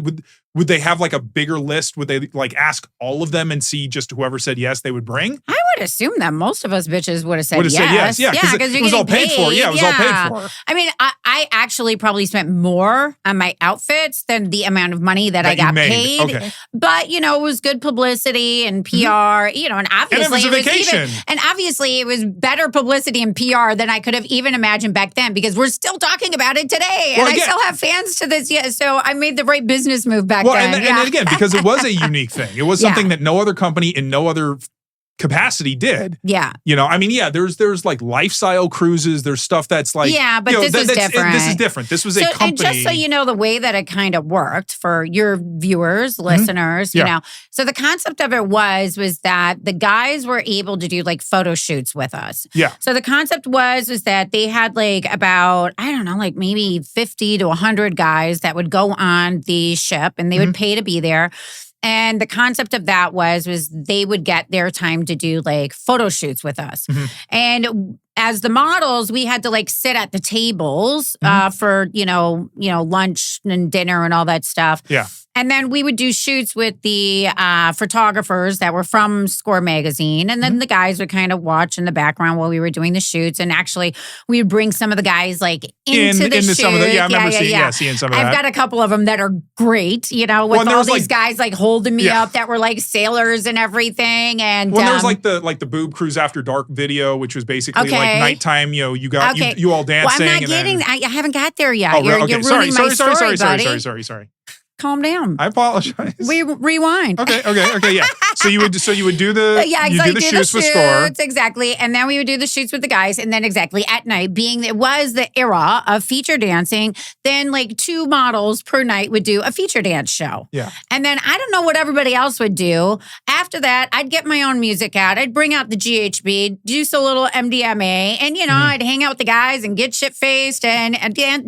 would they have a bigger list? Would they ask all of them and see just whoever said yes they would bring? I would assume that most of us bitches would have said yes. Yeah, because it was all paid for. Yeah, it was all paid for. I mean, I actually probably spent more on my outfits than the amount of money that I got paid. Okay. But, it was good publicity and PR, and obviously it was a vacation. And obviously it was better publicity and PR than I could have even imagined back then, because we're still talking about it today. And I still have fans to this. Yeah, so I made the right business move back then. And again, because it was a unique thing. It was something that no other company in no other capacity did. Yeah. There's lifestyle cruises. There's stuff that's but this is different. This is different. This was a company. And just so you know, the way that it kind of worked for your viewers, listeners, you know. So the concept of it was that the guys were able to do photo shoots with us. Yeah. So the concept was that they had about, I don't know, maybe 50 to 100 guys that would go on the ship, and they would pay to be there. And the concept of that was they would get their time to do photo shoots with us. Mm-hmm. And as the models, we had to sit at the tables for, lunch and dinner and all that stuff. Yeah. And then we would do shoots with the photographers that were from Score Magazine. And then the guys would kind of watch in the background while we were doing the shoots. And actually, we would bring some of the guys into the shoot. Some of the, I remember seeing some of that. I've got a couple of them that are great, with all these guys holding me up that were sailors and everything. And there was the Boob Cruise After Dark video, which was basically nighttime. You got you all dancing. Well, I'm not getting. I haven't got there yet. Oh, you're ruining my story, buddy. Sorry. Calm down. I apologize. We rewind. Okay, yeah. So you would do the shoots with Score. Exactly. And then we would do the shoots with the guys, and then at night, being it was the era of feature dancing, then 2 models per night would do a feature dance show. Yeah. And then I don't know what everybody else would do. After that, I'd get my own music out. I'd bring out the GHB, juice a little MDMA, and I'd hang out with the guys and get shit-faced and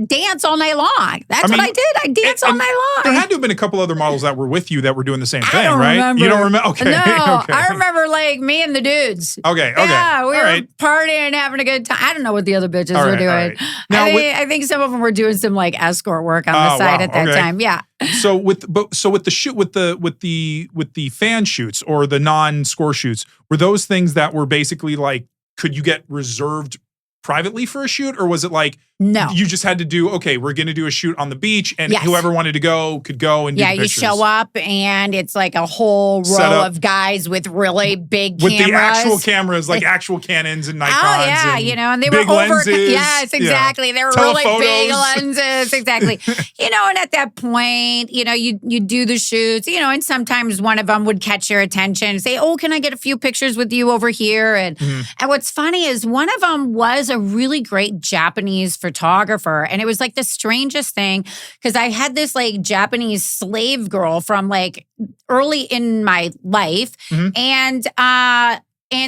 dance all night long. That's what I did. I danced all night long. There had to have been a couple other models that were with you that were doing the same thing, right? Remember. You don't remember? Okay. No, okay. I remember me and the dudes. Okay. Yeah, we were partying, having a good time. I don't know what the other bitches were doing. Right. Now, I think some of them were doing some escort work on the side at that time. Yeah. So with the shoot with the fan shoots or the non-Score shoots, were those things that were basically could you get reserved privately for a shoot, or was it No. You just had to do, okay, we're going to do a shoot on the beach, and Yes. whoever wanted to go could go and do Yeah, you pictures. show up and it's like a whole Set row up. of guys with really big With cameras. the actual cameras, like actual Canons and Nikons. Oh, yeah, and they were big over. lenses. Yes, exactly. Yeah. They were really big Telephotos. lenses. Exactly. And at that point, you do the shoots, and sometimes one of them would catch your attention and say, oh, can I get a few pictures with you over here? And what's funny is one of them was a really great Japanese photographer. And it was like the strangest thing because I had this like Japanese slave girl from like early in my life. And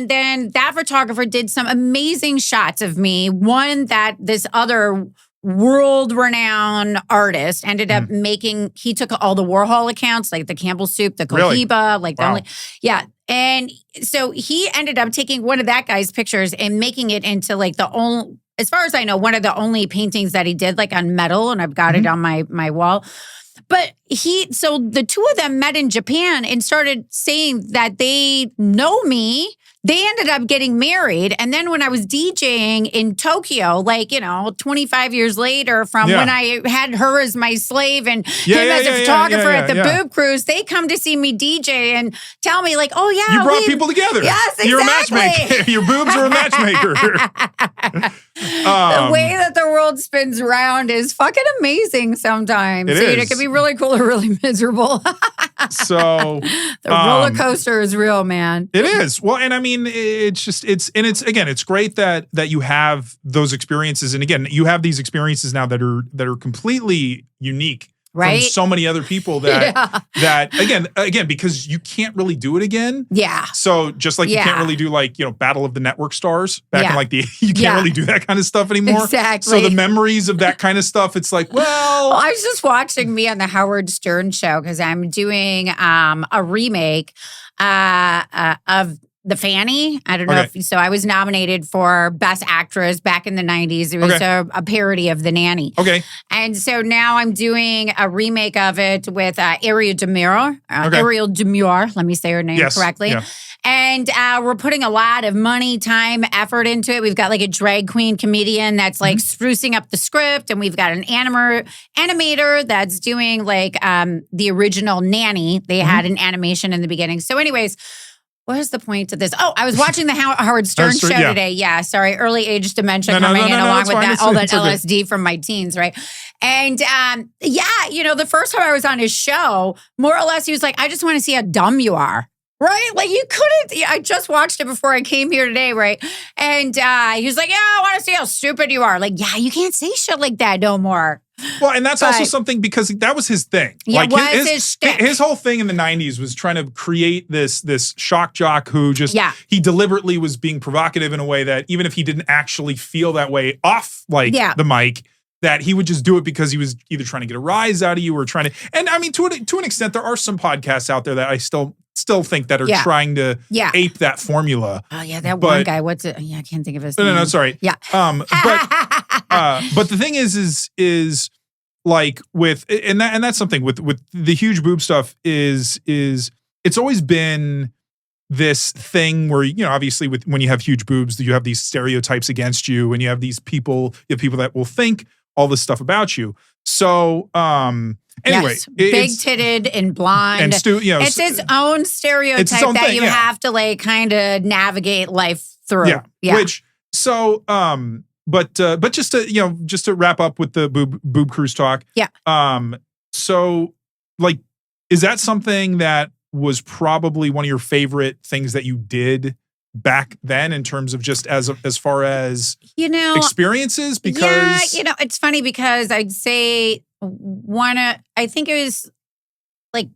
then that photographer did some amazing shots of me. One that this other world-renowned artist ended up making. He took all the Warhol accounts, like the Campbell Soup, the Cohiba, like the only, And so he ended up taking one of that guy's pictures and making it into like the only, as far as I know, one of the only paintings that he did like on metal, and I've got it on my wall. But so the two of them met in Japan and started saying that they know me. They ended up getting married. And then when I was DJing in Tokyo, like, 25 years later from when I had her as my slave and him as a photographer at the Boob Cruise, they come to see me DJ and tell me like, oh, yeah. You brought people together. Yes, exactly. You're a matchmaker. Your boobs are a matchmaker. The way that the world spins around is fucking amazing sometimes. It can be really cool or really miserable. So the roller coaster is real, man. It is. Well, and I mean, it's great that you have those experiences. And again, you have these experiences now that are completely unique. Right. From so many other people that again, because you can't really do it again. Yeah. So just like you can't really do like, Battle of the Network Stars back in like you can't really do that kind of stuff anymore. Exactly. So the memories of that kind of stuff, it's like, well, I was just watching me on the Howard Stern show because I'm doing a remake of The Fanny. I don't know so I was nominated for Best Actress back in the 90s. It was a parody of The Nanny. Okay. And so now I'm doing a remake of it with Ariel Demure. Ariel Demure, let me say her name correctly. Yeah. And we're putting a lot of money, time, effort into it. We've got like a drag queen comedian that's like sprucing up the script. And we've got an animator that's doing like the original Nanny. They had an animation in the beginning. So anyways, what is the point of this? Oh, I was watching the Howard Stern show today. Yeah, sorry. Early age dementia coming in along with that, all that LSD from my teens, right? And the first time I was on his show, more or less, he was like, I just want to see how dumb you are. Right? Like you couldn't, I just watched it before I came here today, right? And he was like, yeah, I want to see how stupid you are. Like, yeah, you can't say shit like that no more. Well, and that's also something because that was his thing. Yeah, like his whole thing in the 90s was trying to create this shock jock who just, he deliberately was being provocative in a way that even if he didn't actually feel that way off the mic, that he would just do it because he was either trying to get a rise out of you or trying to, and I mean, to an extent, there are some podcasts out there that I still think that are trying to ape that formula. Oh yeah, that one guy. What's it? Yeah, I can't think of his name. No, sorry. Yeah. But the thing is like with and that's something with the huge boob stuff is it's always been this thing where obviously when you have huge boobs, you have these stereotypes against you, and you have people that will think all this stuff about you. So anyway, big-titted and blonde. And it's its own stereotype that you have to like kind of navigate life through. Yeah. Which but just to wrap up with the boob cruise talk. Yeah. So like, is that something that was probably one of your favorite things that you did back then in terms of just as far as experiences? Because it's funny because I'd say I think it was like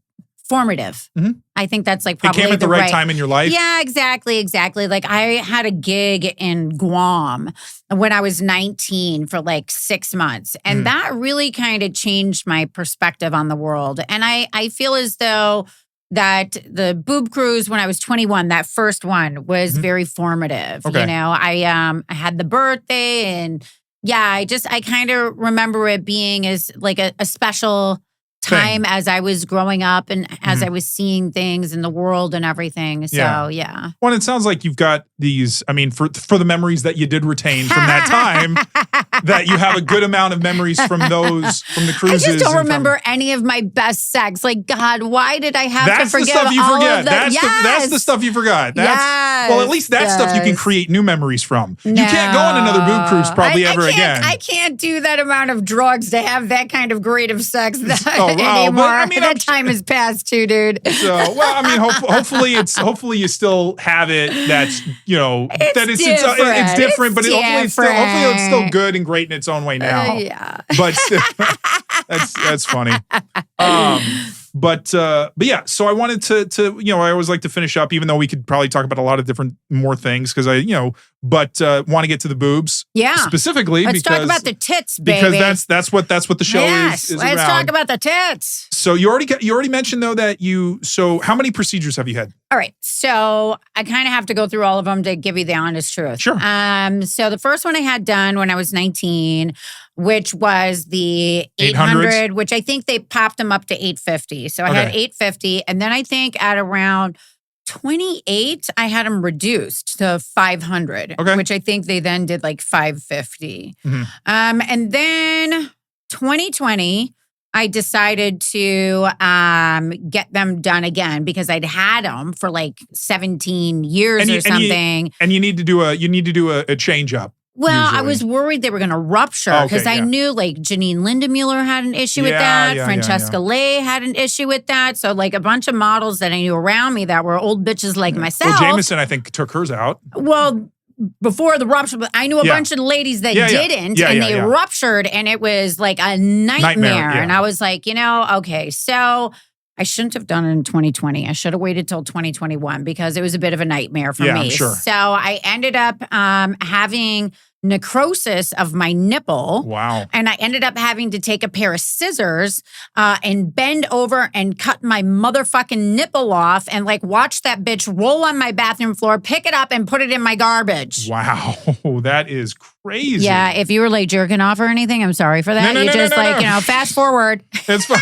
formative. I think that's like probably it came at the right time in your life. Yeah, exactly. Like I had a gig in Guam when I was 19 for like 6 months. And that really kind of changed my perspective on the world. And I feel as though that the boob cruise when I was 21, that first one was very formative. Okay. I had the birthday and I kind of remember it being as like a special time as I was growing up and as I was seeing things in the world and everything. So, yeah. Well, it sounds like you've got these, I mean, for the memories that you did retain from that time, that you have a good amount of memories from the cruises. I just don't remember any of my best sex. Like, God, why did I have to forget stuff you all forget. of that? That's the stuff you forgot. Well, at least that's stuff you can create new memories from. You can't go on another boob cruise probably ever again. I can't do that amount of drugs to have that kind of great of sex anymore. But, I mean, that time has passed too, dude. So, well, I mean, hopefully you still have it. That's it's different, but hopefully it's still good and great in its own way now. Yeah, but that's funny. But yeah, so I wanted to I always like to finish up, even though we could probably talk about a lot of different more things because want to get to the boobs, specifically. Let's talk about the tits, baby. Because that's what the show is let's around. talk about the tits. So you already mentioned though that so how many procedures have you had? All right, so I kind of have to go through all of them to give you the honest truth. Sure. So the first one I had done when I was 19, which was the 800, which I think they popped them up to 850. So I had 850, and then I think at around 28, I had them reduced to 500, which I think they then did like 550. And then 2020, I decided to get them done again because I'd had them for like 17 years or something. And you need to do a change up. Well, usually. I was worried they were going to rupture because I knew like Janine Lindemuller had an issue with that. Francesca Lay had an issue with that. So like a bunch of models that I knew around me that were old bitches like myself. Well, Jameson, I think, took hers out. Well, before the rupture, but I knew a bunch of ladies that didn't, and they ruptured, and it was like a nightmare. And I was like, okay, so I shouldn't have done it in 2020. I should have waited till 2021 because it was a bit of a nightmare for me. I'm sure. So I ended up having necrosis of my nipple. Wow. And I ended up having to take a pair of scissors and bend over and cut my motherfucking nipple off and like watch that bitch roll on my bathroom floor, pick it up and put it in my garbage. Wow. That is crazy. Yeah. If you were like jerking off or anything, I'm sorry for that. No, fast forward. It's fine.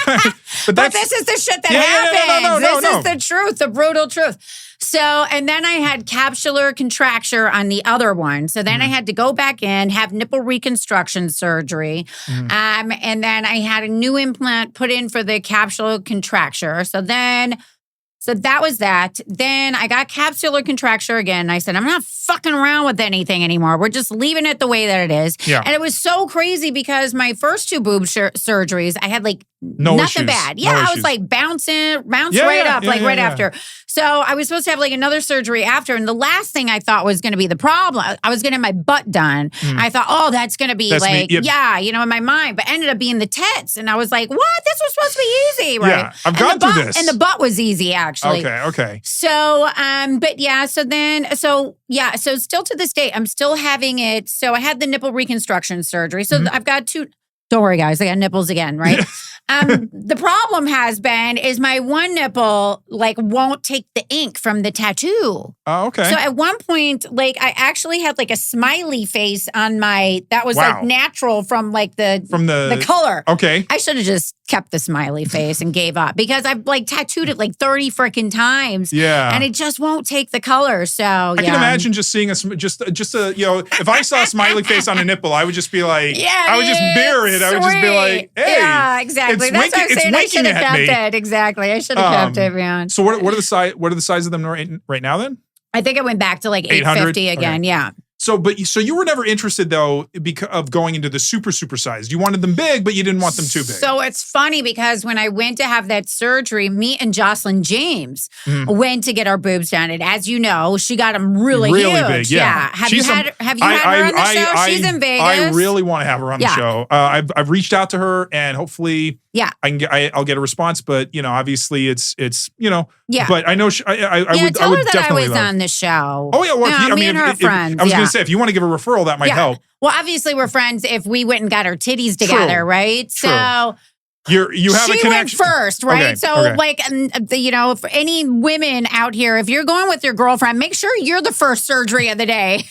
But this is the shit that happens. This is the truth, the brutal truth. So, and then I had capsular contracture on the other one. So then I had to go back in, have nipple reconstruction surgery. And then I had a new implant put in for the capsular contracture. So that was that. Then I got capsular contracture again. I said, I'm not fucking around with anything anymore. We're just leaving it the way that it is. Yeah. And it was so crazy because my first two boob surgeries, I had like nothing bad. Yeah, I was like bounced right up after. So I was supposed to have like another surgery after. And the last thing I thought was going to be the problem, I was going to have my butt done. I thought, that's going to be in my mind, but ended up being the tits. And I was like, what? This was supposed to be easy, right? Yeah, I've gone through this. And the butt was easy, actually. Okay. So, so still to this day, I'm still having it. So I had the nipple reconstruction surgery. So I've got two. Don't worry, guys. I got nipples again, right? The problem is my one nipple like won't take the ink from the tattoo. Oh, okay. So at one point, like I actually had like a smiley face on that was like natural from the color. Okay. I should have just kept the smiley face and gave up because I've like tattooed it like 30 freaking times. Yeah. And it just won't take the color. So I can imagine just seeing if I saw a smiley face on a nipple, I would just be like, I would just mirror it. I would just be like, hey. Yeah, exactly. That's what I'm saying. I should have kept it. Exactly. I should have kept it, man. So what are the size of them right now then? I think I went back to like 850 again. Okay. Yeah. So you were never interested though because of going into the super size. You wanted them big, but you didn't want them too big. So it's funny because when I went to have that surgery, me and Jocelyn James went to get our boobs done, and as you know, she got them really huge. Big. Yeah. Have you had her on the show? She's in Vegas. I really want to have her on the show. I've reached out to her, and hopefully, I'll get a response. But obviously, it's But I know I would. Tell I would her that definitely I was on the show. Oh yeah, well, me and her friends. I was going to say, if you want to give a referral, that might help. Well, obviously, we're friends if we went and got our titties together, right? True. So you have a connection. She went first, right? If any women out here, if you're going with your girlfriend, make sure you're the first surgery of the day.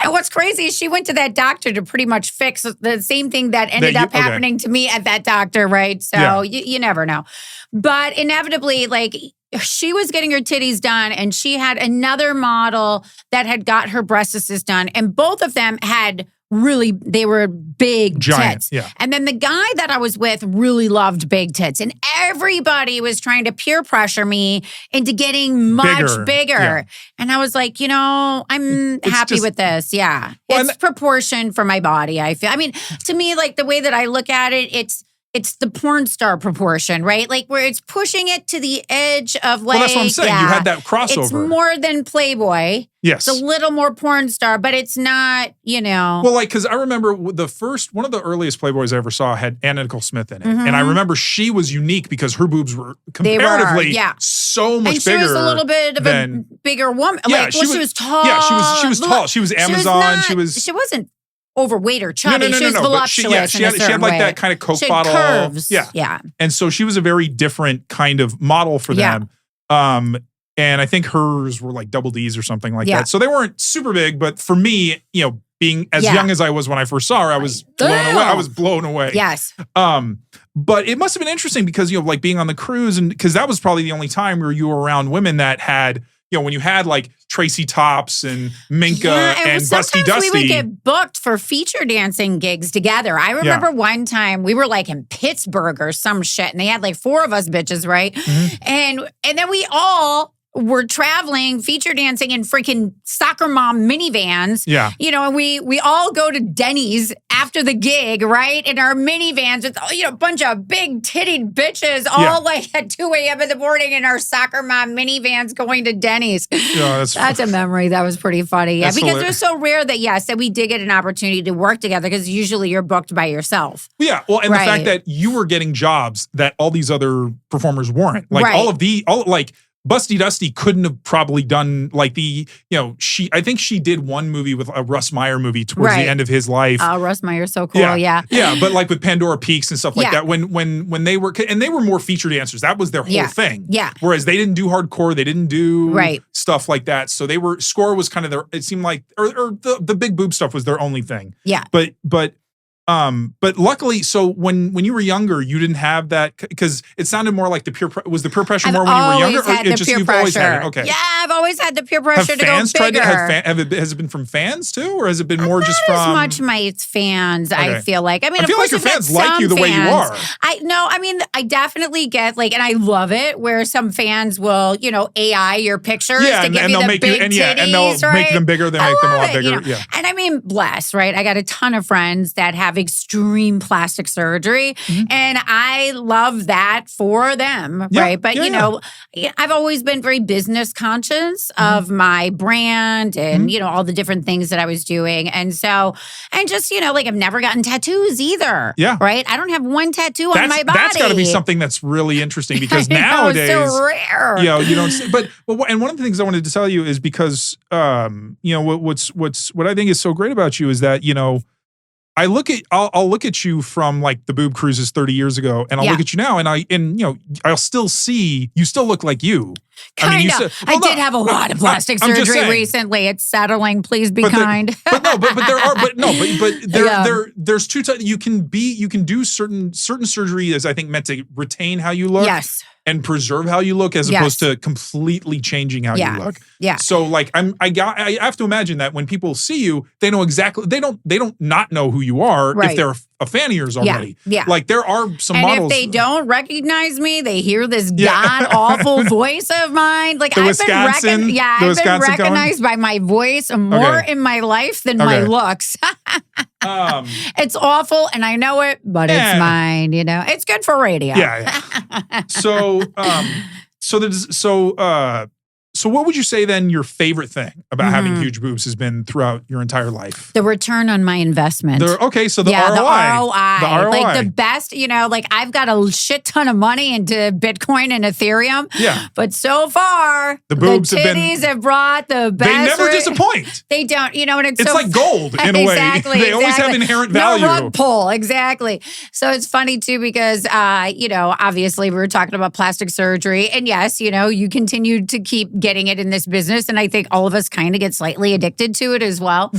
And what's crazy is she went to that doctor to pretty much fix the same thing that ended up happening to me at that doctor, right? So you never know. But inevitably, like, she was getting her titties done and she had another model that had got her breast assist done. And both of them had they were big tits. Yeah. And then the guy that I was with really loved big tits. And everybody was trying to peer pressure me into getting much bigger. Yeah. And I was like, I'm happy with this. Yeah. Well, it's proportion for my body, I feel. I mean, to me, like the way that I look at it, it's the porn star proportion, right? Like where it's pushing it to the edge of like, well, that's what I'm saying. You had that crossover. It's more than Playboy. Yes. It's a little more porn star, but it's not, Well, like, because I remember one of the earliest Playboys I ever saw had Anna Nicole Smith in it. Mm-hmm. And I remember she was unique because her boobs were comparatively so much bigger. And she was a little bit of a bigger woman. Yeah, like, she was tall. Yeah, she was tall. She was Amazon. She wasn't overweight or chubby. She was voluptuous. She had like that kind of Coke bottle. Curves. Yeah. And so she was a very different kind of model for them. And I think hers were like double D's or something like that. So they weren't super big, but for me, being as young as I was when I first saw her, I was blown away. I was blown away. Yes. But it must have been interesting because, like being on the cruise, and because that was probably the only time where you were around women that had, when you had like Tracy Tops and Minka and Busty Dusty. We would get booked for feature dancing gigs together. I remember one time we were like in Pittsburgh or some shit, and they had like 4 of us bitches, right? Mm-hmm. And then we all were traveling, feature dancing in freaking soccer mom minivans. Yeah. And we all go to Denny's after the gig, right? In our minivans with, a bunch of big tittied bitches all like at 2 a.m. in the morning in our soccer mom minivans going to Denny's. Yeah, that's a memory. That was pretty funny. Yeah, because it was so rare that we did get an opportunity to work together because usually you're booked by yourself. Yeah. Well, and the fact that you were getting jobs that all these other performers weren't. Like Busty Dusty couldn't have probably done like I think she did one movie with a Russ Meyer movie towards the end of his life. Oh, Russ Meyer's so cool. Yeah. Yeah. But like with Pandora Peaks and stuff like that, when they were more feature dancers, that was their whole thing. Yeah. Whereas they didn't do hardcore. They didn't do stuff like that. So Score was kind of it seemed like, or the big boob stuff was their only thing. Yeah. But luckily, so when you were younger, you didn't have that because it sounded more like the peer pressure more when you were younger, or you've always had it? Okay. Yeah, I've always had the peer pressure to go bigger. Has it been from fans too, or has it been more just from? Not as much my fans. Okay. I feel like. I mean, I feel like your fans like you the way you are. I definitely get like, and I love it where some fans will, AI your pictures to give you the big titties, and they'll make them bigger. They make them a lot bigger. Yeah. And I mean, bless, right? I got a ton of friends that have extreme plastic surgery, and I love that for them, right? But I've always been very business conscious of my brand and all the different things that I was doing, and just like I've never gotten tattoos either. Yeah, right. I don't have one tattoo on my body. That's got to be something that's really interesting because nowadays, it's so rare. You don't. But and one of the things I wanted to tell you is because what I think is so great about you is that I'll look at you from like the boob cruises 30 years ago, and I'll look at you now, and I'll still see you still look like you. I did have a lot of plastic surgery recently. It's settling. Please be kind. There's two types. You can do certain surgery is I think meant to retain how you look. Yes. And preserve how you look as opposed to completely changing how you look. Yeah. So like I have to imagine that when people see you, they know exactly they don't not know who you are if they're a fan of yours already. Yeah. Like there are some and models. If they don't recognize me, they hear this god awful voice of mine. Like I've been recognized by my voice more in my life than my looks. It's awful, and I know it, but it's mine. It's good for radio. Yeah. So what would you say then your favorite thing about having huge boobs has been throughout your entire life? The return on my investment. The ROI. The ROI. Like the best, like I've got a shit ton of money into Bitcoin and Ethereum. Yeah. But so far, the boobs have brought the best. They never disappoint. They don't, and it's like gold in a way. They always have inherent value. No rug pull, exactly. So it's funny too because, obviously we were talking about plastic surgery, and yes, you continue to keep getting getting it in this business. And I think all of us kind of get slightly addicted to it as well.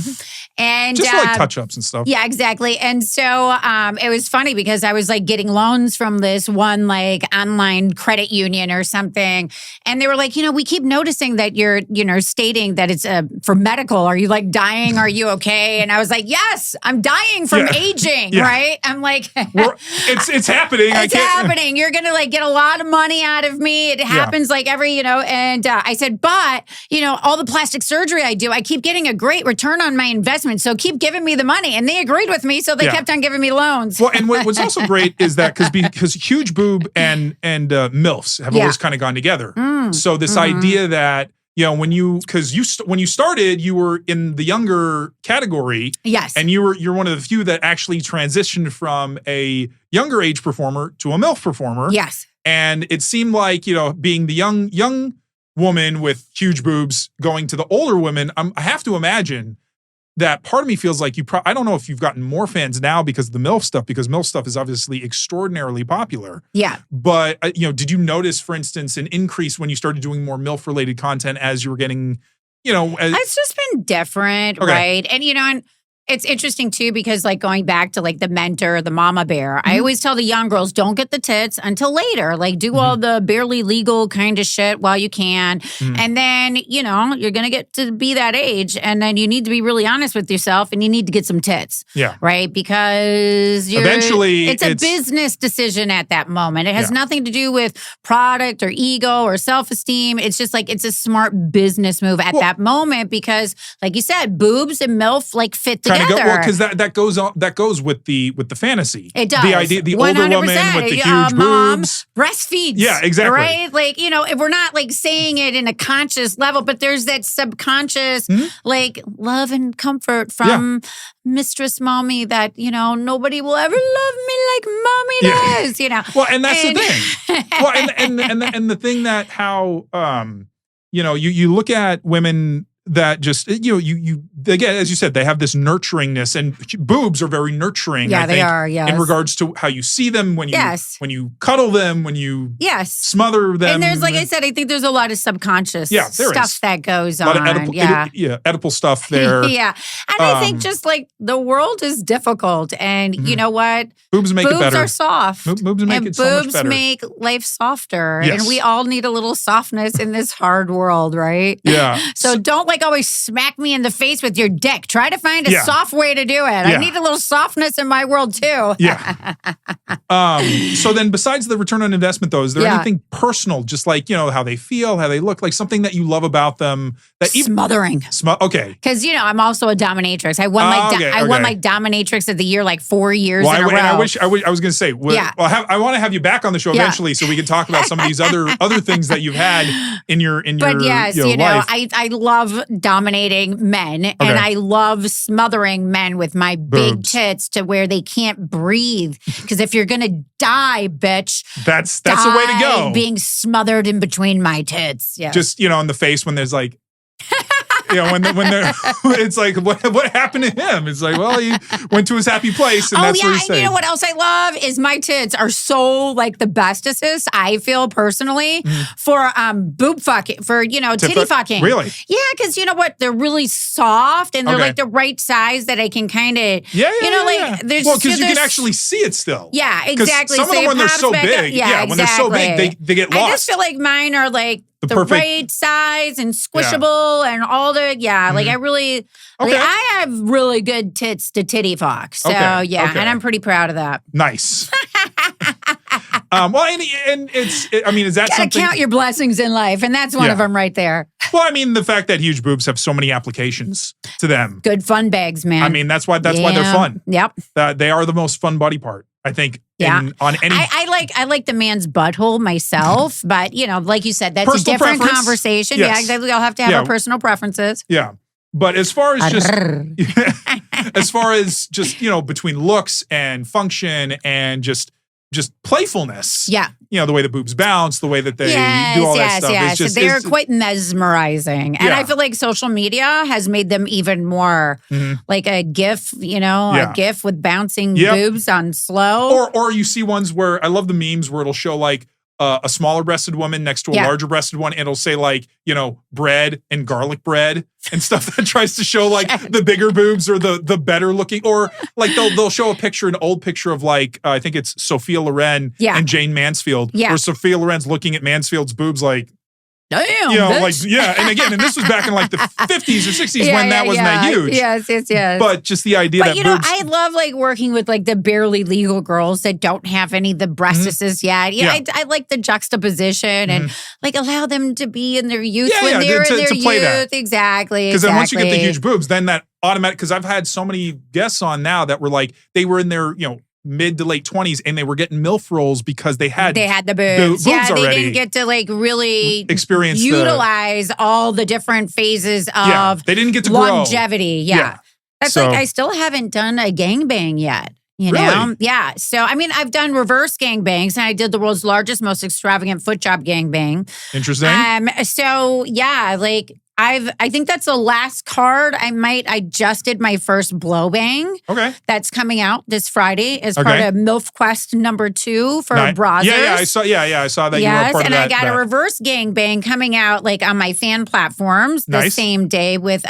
And just for like touch-ups and stuff. Yeah, exactly. And so it was funny because I was like getting loans from this one like online credit union or something. And they were like, we keep noticing that you're, stating that it's for medical. Are you like dying? Are you okay? And I was like, yes, I'm dying from aging, right? I'm like, it's happening. It's happening. You're going to like get a lot of money out of me. It happens like every, and I said, but, all the plastic surgery I do, I keep getting a great return on my investment. So keep giving me the money. And they agreed with me. So they kept on giving me loans. Well, and what's also great is that because huge boob and MILFs have always kind of gone together. So this idea that, when you started, you were in the younger category. Yes. And you're one of the few that actually transitioned from a younger age performer to a MILF performer. Yes. And it seemed like, being the young woman with huge boobs going to the older women, I have to imagine that part of me feels like I don't know if you've gotten more fans now because of the MILF stuff, because MILF stuff is obviously extraordinarily popular. Yeah. But, did you notice, for instance, an increase when you started doing more MILF-related content as you were getting, It's just been different, right? And, and it's interesting too, because like going back to like the mentor, the mama bear, I always tell the young girls, don't get the tits until later. Like do all the barely legal kind of shit while you can. And then, you're going to get to be that age. And then you need to be really honest with yourself and you need to get some tits. Yeah. Right? Because eventually it's a business decision at that moment. It has nothing to do with product or ego or self-esteem. It's just like, it's a smart business move at that moment because like you said, boobs and MILF like fit together. Because that goes with the fantasy. It does. The idea, the older woman with the huge mom boobs breastfeeds. Yeah, exactly. Right? Like, if we're not like saying it in a conscious level, but there's that subconscious like love and comfort from Mistress Mommy that, nobody will ever love me like Mommy does, Well, and that's the thing. Well, and the thing that how you look at women that just, you again, as you said, they have this nurturingness, and boobs are very nurturing. Yeah, I think, they are, yes. In regards to how you see them, when you cuddle them, when you smother them. And there's, like I said, I think there's a lot of subconscious stuff that goes on. A lot of Oedipal stuff there. And I think just like the world is difficult, and you know what? Boobs make it better. Boobs are soft. Boobs make it so much better. Boobs make life softer, and we all need a little softness in this hard world, right? Yeah. So don't like always smack me in the face with your dick. Try to find a soft way to do it. I need a little softness in my world too. So then besides the return on investment though, is there anything personal, just like, how they feel, how they look, like something that you love about them? That Smothering. Okay. Because, I'm also a dominatrix. I won won like dominatrix of the year like 4 years in a row. I was going to say, I want to have you back on the show eventually so we can talk about some of these other things that you've had in your But yes, life. I love dominating men, and I love smothering men with my big tits to where they can't breathe. Because if you're gonna die, bitch, that's the way to go. Being smothered in between my tits. Yeah, just in the face when there's like. When they're, it's like, what happened to him? It's like, well, he went to his happy place, and that's what he's saying. And you know what else I love is my tits are so like the bestest, I feel personally, for boob fucking, for titty fucking. Really? Yeah, because you know what? They're really soft, and they're like the right size that I can kind of there's because you can actually see it still. Yeah, exactly. Some of them when they're so big, when they're so big, they get lost. I just feel like mine are like the right size and squishable and all the like I really I have really good tits to titty fuck. So and I'm pretty proud of that. Nice. Well, and is that gotta something? Count your blessings in life, and that's one of them right there. Well, the fact that huge boobs have so many applications to them. Good fun bags, man. That's why they're fun. Yep. They are the most fun body part, I think. On any, I like the man's butthole myself, but like you said, that's personal a different preference. Conversation. Yes. Yeah, exactly. I'll have to have our personal preferences. Yeah. But as far as just just, between looks and function and just playfulness. Yeah. The way the boobs bounce, the way that they do all that stuff. Yes, yes. They're quite mesmerizing. And I feel like social media has made them even more like a GIF, a GIF with bouncing boobs on slow. Or you see ones where I love the memes where it'll show like a smaller breasted woman next to a larger breasted one, and it'll say like, you know, bread and garlic bread and stuff that tries to show like the bigger boobs or the better looking, or like they'll show an old picture of like, I think it's Sophia Loren and Jane Mansfield, where Sophia Loren's looking at Mansfield's boobs like, damn, you know, bitch. like, and this was back in like the 50s or 60s when that wasn't that huge. Yes. But just the idea that you boobs, know, I love like working with like the barely legal girls that don't have any of the breastises yet. I like the juxtaposition and like allow them to be in their youth when they're in their play youth. That. Exactly. Because then once you get the huge boobs, then that automatic, because I've had so many guests on now that were like, they were in their, you know, mid to late 20s and they were getting MILF roles because they had the boobs. They didn't get to like really experience utilize all the different phases of they didn't get to longevity. grow. That's like I still haven't done a gangbang yet. You know? Yeah. So, I mean, I've done reverse gangbangs and I did the world's largest, most extravagant foot job gangbang. Interesting. So, yeah, like I think that's the last card. I just did my first blow bang. Okay. That's coming out this Friday as part of MILF Quest #2 for Brazzers. Yeah, I saw that you were a part and of I got a reverse gangbang coming out like on my fan platforms the same day with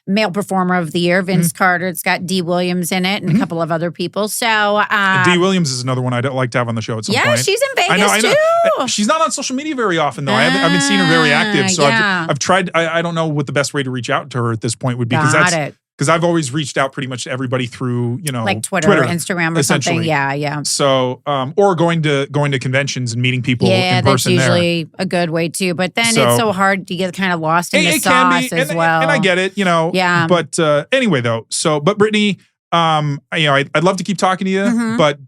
Male Performer of the Year, Vince Carter. It's got D. Williams in it and a couple of other people. So D. Williams is another one I'd like to have on the show at some point. Yeah, she's in Vegas too. She's not on social media very often though. I haven't seen her very active. So I've tried. I don't know what the best way to reach out to her at this point would be because I've always reached out pretty much to everybody through, you know, like Twitter or Instagram or something. Yeah. So, or going to conventions and meeting people in person. That's usually a good way too. But then it's so hard to get kind of lost in the sauce as well. And I get it, you know. Yeah. But anyway, though, but Brittany, you know, I'd love to keep talking to you, but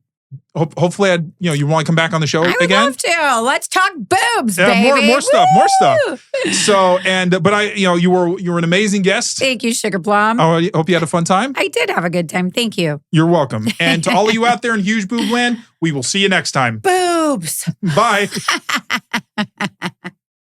hopefully, you want to come back on the show again. I would love to. Let's talk boobs, baby. More stuff. So, but you were an amazing guest. Thank you, Sugar Plum. I hope you had a fun time. I did have a good time. Thank you. You're welcome. And to all of you out there in Huge Boob Land, we will see you next time. Boobs. Bye.